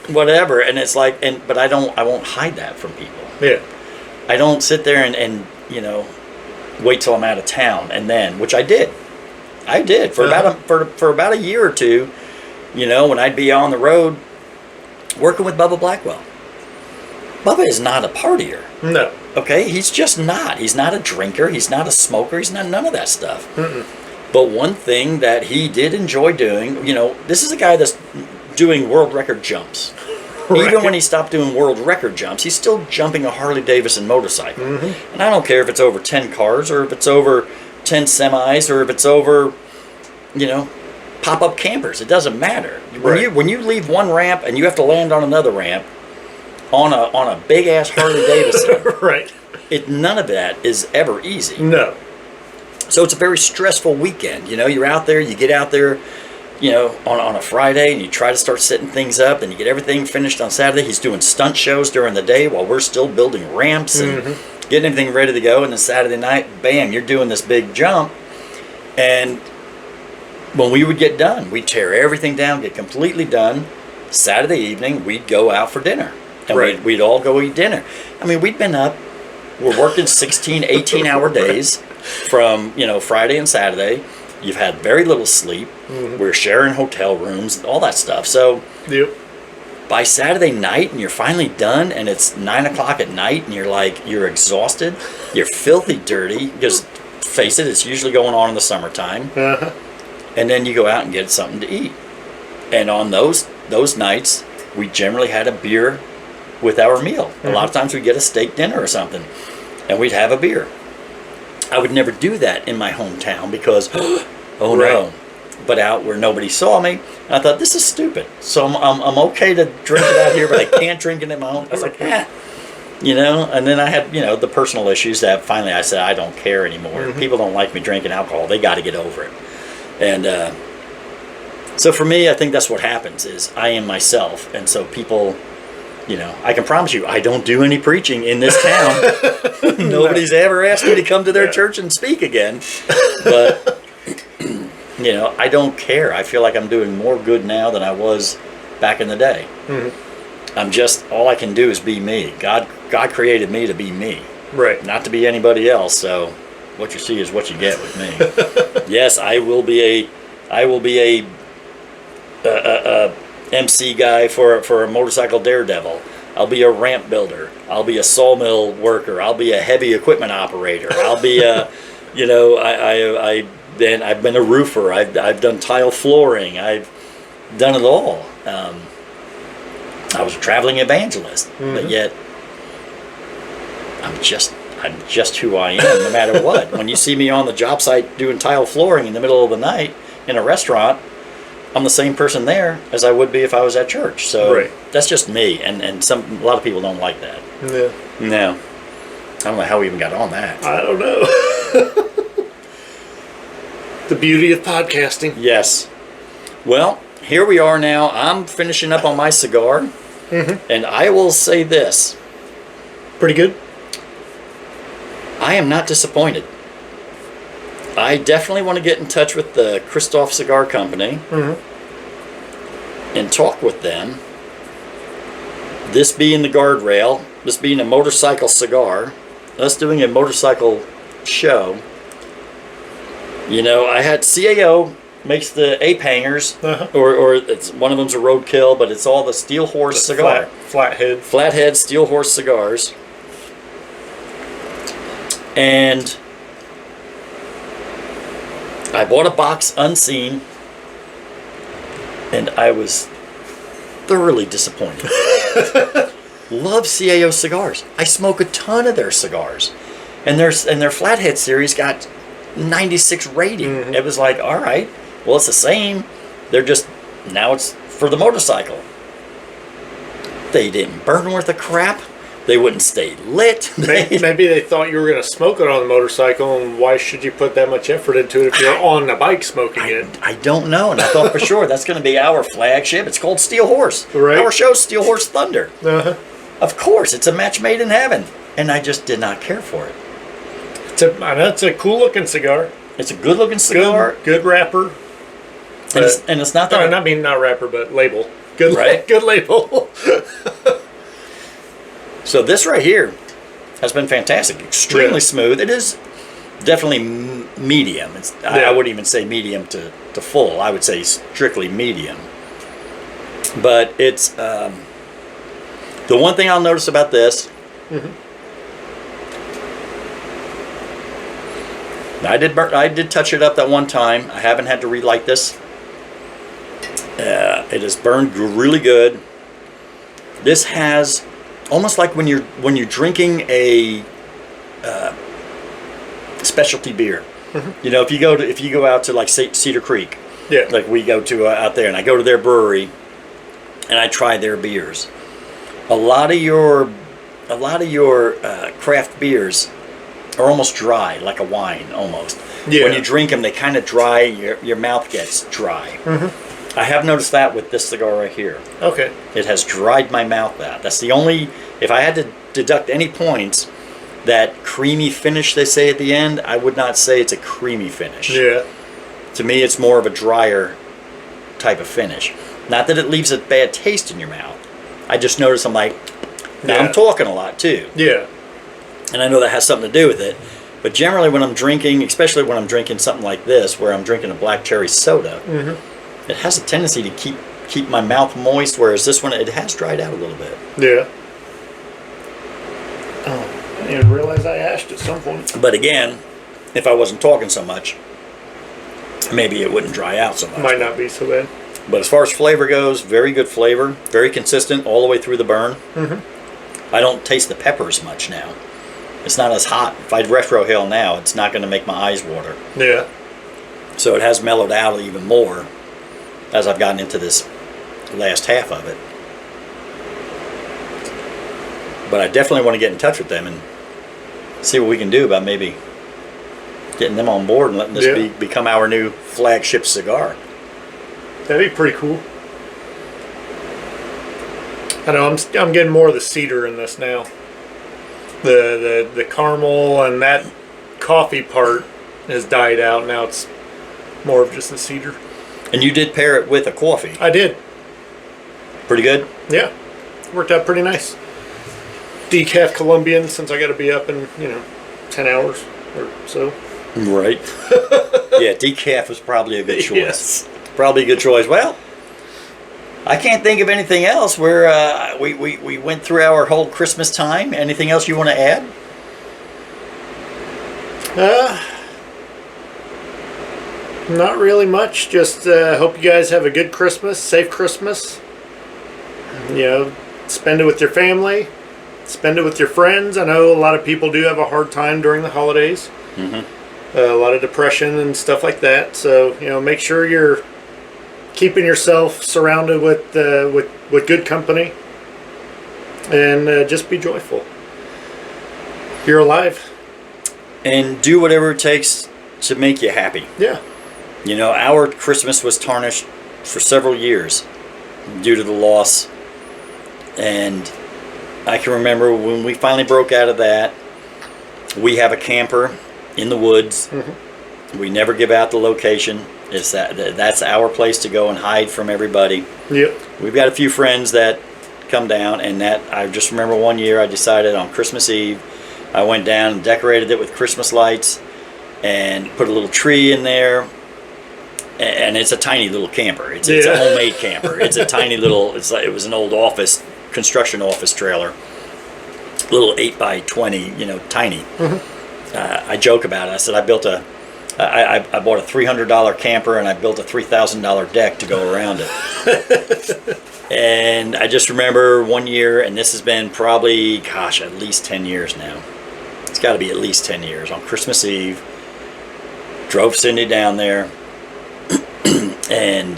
whatever. And it's like, but I won't hide that from people. Yeah. I don't sit there and wait till I'm out of town and then, which I did. For about a year or two. When I'd be on the road working with Bubba Blackwell. Bubba is not a partier. No. Okay? He's just not. He's not a drinker. He's not a smoker. He's not none of that stuff. Mm-mm. But one thing that he did enjoy doing, this is a guy that's doing world record jumps. Right. Even when he stopped doing world record jumps, he's still jumping a Harley Davidson motorcycle. Mm-hmm. And I don't care if it's over 10 cars or if it's over 10 semis or if it's over, pop-up campers. It doesn't matter. Right. When you leave one ramp and you have to land on another ramp on a big ass Harley Davidson, right? None of that is ever easy. No. So it's a very stressful weekend. You're out there. You get out there, on a Friday, and you try to start setting things up, and you get everything finished on Saturday. He's doing stunt shows during the day while we're still building ramps and getting everything ready to go. And then Saturday night, bam, you're doing this big jump, and when we would get done, we'd tear everything down, get completely done. Saturday evening, we'd go out for dinner. And right. we'd all go eat dinner. I mean, we'd been up, we're working 16, 18-hour days from, Friday and Saturday. You've had very little sleep. Mm-hmm. We're sharing hotel rooms, all that stuff. So yep. By Saturday night, and you're finally done, and it's 9 o'clock at night, and you're exhausted, you're filthy dirty, because face it, it's usually going on in the summertime. Uh-huh. And then you go out and get something to eat. And on those nights, we generally had a beer with our meal. Mm-hmm. A lot of times we'd get a steak dinner or something, and we'd have a beer. I would never do that in my hometown because, oh right. no. But out where nobody saw me, and I thought, this is stupid. So I'm okay to drink it out here, but I can't drink it at my home. I was like, And then I had, the personal issues that finally I said, I don't care anymore. Mm-hmm. People don't like me drinking alcohol. They got to get over it. And so for me, I think that's what happens is I am myself. And so people, I can promise you, I don't do any preaching in this town. Nobody's ever asked me to come to their church and speak again. But, I don't care. I feel like I'm doing more good now than I was back in the day. Mm-hmm. All I can do is be me. God created me to be me. Right. Not to be anybody else. So what you see is what you get with me. Yes, I will be a MC guy for a motorcycle daredevil. I'll be a ramp builder. I'll be a sawmill worker. I'll be a heavy equipment operator. I'll be a, I've been a roofer. I've done tile flooring. I've done it all. I was a traveling evangelist, but yet I'm just who I am, no matter what. When you see me on the job site doing tile flooring in the middle of the night in a restaurant, I'm the same person there as I would be if I was at church. So right. That's just me, and a lot of people don't like that. Yeah. No. I don't know how we even got on that. I don't know. The beauty of podcasting. Yes. Well, here we are now. I'm finishing up on my cigar, and I will say this. Pretty good? I am not disappointed. I definitely want to get in touch with the Kristoff Cigar Company and talk with them. This being the Guardrail, this being a motorcycle cigar, us doing a motorcycle show. You know, I had CAO makes the ape hangers, or it's one of them's a roadkill, but it's all the Steel Horse cigar, flathead Steel Horse cigars, and I bought a box unseen, and I was thoroughly disappointed. Love CAO cigars. I smoke a ton of their cigars, and their flathead series got 96 rating. It was like, all right, well, it's the same. They're just, now it's for the motorcycle. They didn't burn worth a crap. They wouldn't stay lit. Maybe they thought you were going to smoke it on the motorcycle, and why should you put that much effort into it if you're on the bike smoking it? I don't know, and I thought for sure that's going to be our flagship. It's called Steel Horse. Right. Our show's Steel Horse Thunder. Of course, it's a match made in heaven, and I just did not care for it. I know it's a cool looking cigar. It's a good looking cigar. Good wrapper. And it's not that. I mean, not wrapper, but label. Good, right? Good label. So this right here has been fantastic. Extremely smooth. It is definitely medium. I wouldn't even say medium to full. I would say strictly medium. But it's the one thing I'll notice about this. I did touch it up that one time. I haven't had to relight this. It has burned really good. This has almost like when you're drinking a specialty beer. You know, if you go out to like Cedar Creek, like we go to out there, and I go to their brewery, and I try their beers. A lot of your craft beers are almost dry, like a wine almost. When you drink them, they kind of dry. Your mouth gets dry. I have noticed that with this cigar right here. Okay. It has dried my mouth out. That's the only, if I had to deduct any points, that creamy finish they say at the end, I would not say it's a creamy finish. Yeah. To me, it's more of a drier type of finish. Not that it leaves a bad taste in your mouth. I just notice I'm like, now I'm talking a lot too. Yeah. And I know that has something to do with it. But generally when I'm drinking, especially when I'm drinking something like this, where I'm drinking a black cherry soda, it has a tendency to keep my mouth moist, whereas this one, it has dried out a little bit. Yeah. Oh, I didn't even realize I asked at some point. But again, if I wasn't talking so much, maybe it wouldn't dry out so much. Might not be so bad. But as far as flavor goes, very good flavor. Very consistent all the way through the burn. I don't taste the peppers much now. It's not as hot. If I retrohale now, it's not going to make my eyes water. Yeah. So it has mellowed out even more as I've gotten into this last half of it. But I definitely want to get in touch with them and see what we can do about maybe getting them on board and letting this become our new flagship cigar. That'd be pretty cool. I know I'm getting more of the cedar in this now. The caramel and that coffee part has died out. Now it's more of just the cedar. And you did pair it with a coffee. I did. Pretty good? Yeah. Worked out pretty nice. Decaf Colombian, since I got to be up in, 10 hours or so. Right. Yeah, decaf was probably a good choice. Yes. Probably a good choice. Well, I can't think of anything else. We went through our whole Christmas time. Anything else you want to add? Not really much. Just hope you guys have a good Christmas, safe Christmas. Spend it with your family, spend it with your friends. I know a lot of people do have a hard time during the holidays. A lot of depression and stuff like that. So make sure you're keeping yourself surrounded with good company, and just be joyful. You're alive, and do whatever it takes to make you happy. Yeah. Our Christmas was tarnished for several years due to the loss. And I can remember when we finally broke out of that, we have a camper in the woods. We never give out the location. It's that's our place to go and hide from everybody. Yep. We've got a few friends that come down, and that I just remember one year I decided on Christmas Eve, I went down and decorated it with Christmas lights and put a little tree in there. And it's a tiny little camper. It's a homemade camper. It's a tiny little. It was an old construction office trailer, little 8x20, tiny. Mm-hmm. I joke about it. I said I bought a $300 camper and I built a $3,000 deck to go around it. And I just remember one year, and this has been probably, at least 10 years now. It's got to be at least 10 years. On Christmas Eve, drove Cindy down there. And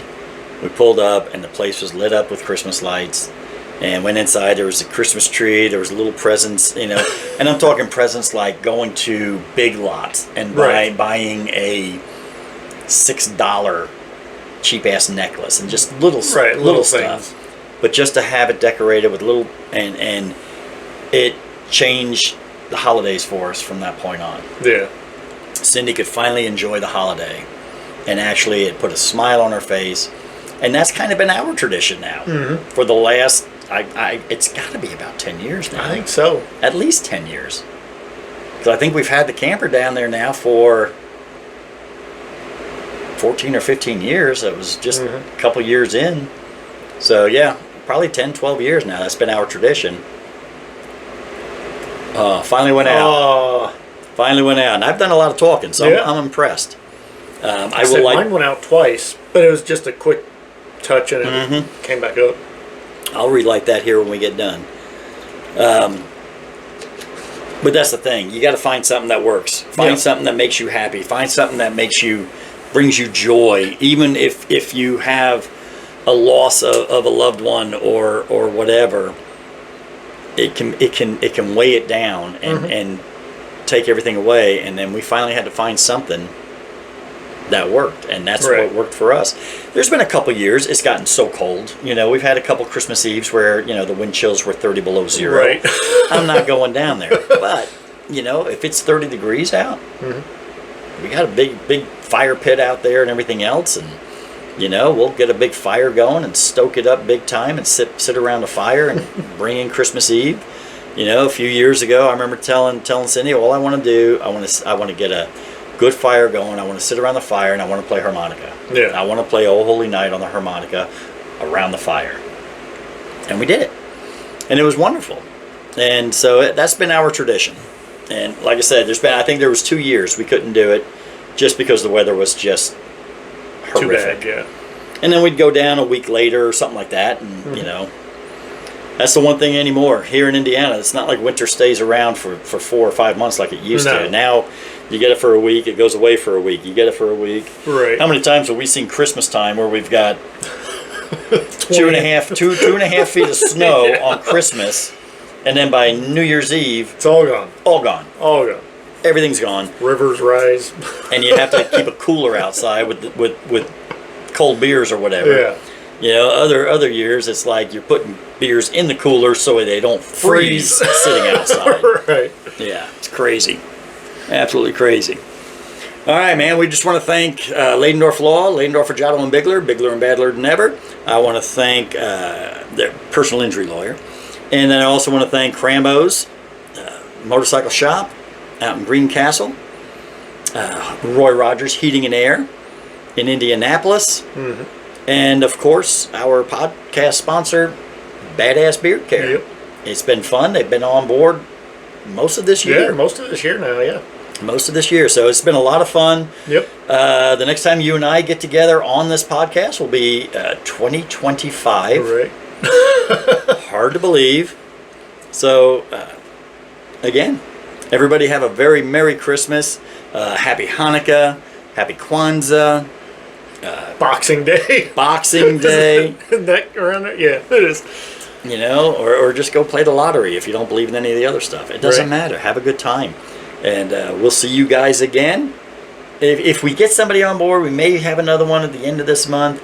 we pulled up, and the place was lit up with Christmas lights. And went inside. There was a Christmas tree. There was little presents, And I'm talking presents like going to Big Lots and buying a $6 cheap ass necklace and just little stuff. Things. But just to have it decorated with little and it changed the holidays for us from that point on. Yeah. Cindy could finally enjoy the holiday. And actually, it put a smile on her face, and that's kind of been our tradition now for the last. It's got to be about 10 years now. I think so. At least 10 years, because I think we've had the camper down there now for 14 or 15 years. It was just a couple years in, so yeah, probably 10, 12 years now. That's been our tradition. Finally went out. Finally went out, and I've done a lot of talking, so I'm impressed. Mine went out twice, but it was just a quick touch and it came back up. I'll relight that here when we get done. But that's the thing. You got to find something that works. Find something that makes you happy. Find something that brings you joy. Even if you have a loss of a loved one or whatever, it can weigh it down and take everything away. And then we finally had to find something that worked, and that's what worked for us. There's been a couple years it's gotten so cold. We've had a couple Christmas Eves where the wind chills were 30 below zero. Right. I'm not going down there. But if it's 30 degrees out, we got a big fire pit out there and everything else, and we'll get a big fire going and stoke it up big time and sit around the fire and bring in Christmas Eve. A few years ago, I remember telling Cindy, all I want to do, I want to get a good fire going. I want to sit around the fire and I want to play harmonica. Yeah. I want to play "Oh Holy Night" on the harmonica around the fire. And we did it. And it was wonderful. And so that's been our tradition. And like I said, I think there was 2 years we couldn't do it just because the weather was just horrific. Too bad, yeah. And then we'd go down a week later or something like that, and that's the one thing anymore. Here in Indiana, it's not like winter stays around for 4 or 5 months like it used to. Now, you get it for a week, it goes away for a week. You get it for a week. Right. How many times have we seen Christmas time where we've got 2.5 feet of snow on Christmas, and then by New Year's Eve, it's all gone. All gone. All gone. Everything's gone. Rivers rise. And you have to keep a cooler outside with cold beers or whatever. Yeah. Other years it's like you're putting beers in the cooler so they don't freeze sitting outside. Right. Yeah, it's crazy. Absolutely crazy. All right, man. We just want to thank Ladendorf Law, Ladendorf, Fregiato, and Bigler and Badler than ever. I want to thank their personal injury lawyer. And then I also want to thank Krambo's Motorcycle Shop out in Greencastle. Roy Rogers Heating and Air in Indianapolis. And, of course, our podcast sponsor, Badass Beard Care. Yep. It's been fun. They've been on board most of this year. Yeah, most of this year now, yeah. Most of this year. So it's been a lot of fun. Yep. The next time you and I get together on this podcast will be 2025. Right. Hard to believe. So, again, everybody have a very Merry Christmas. Happy Hanukkah. Happy Kwanzaa. Boxing Day. Boxing Day. That around there? Yeah, it is. Or just go play the lottery if you don't believe in any of the other stuff. It doesn't matter. Have a good time. And we'll see you guys again. If we get somebody on board, we may have another one at the end of this month.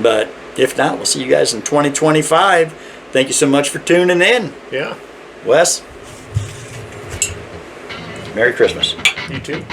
But if not, we'll see you guys in 2025. Thank you so much for tuning in. Yeah. Wes, Merry Christmas. You too.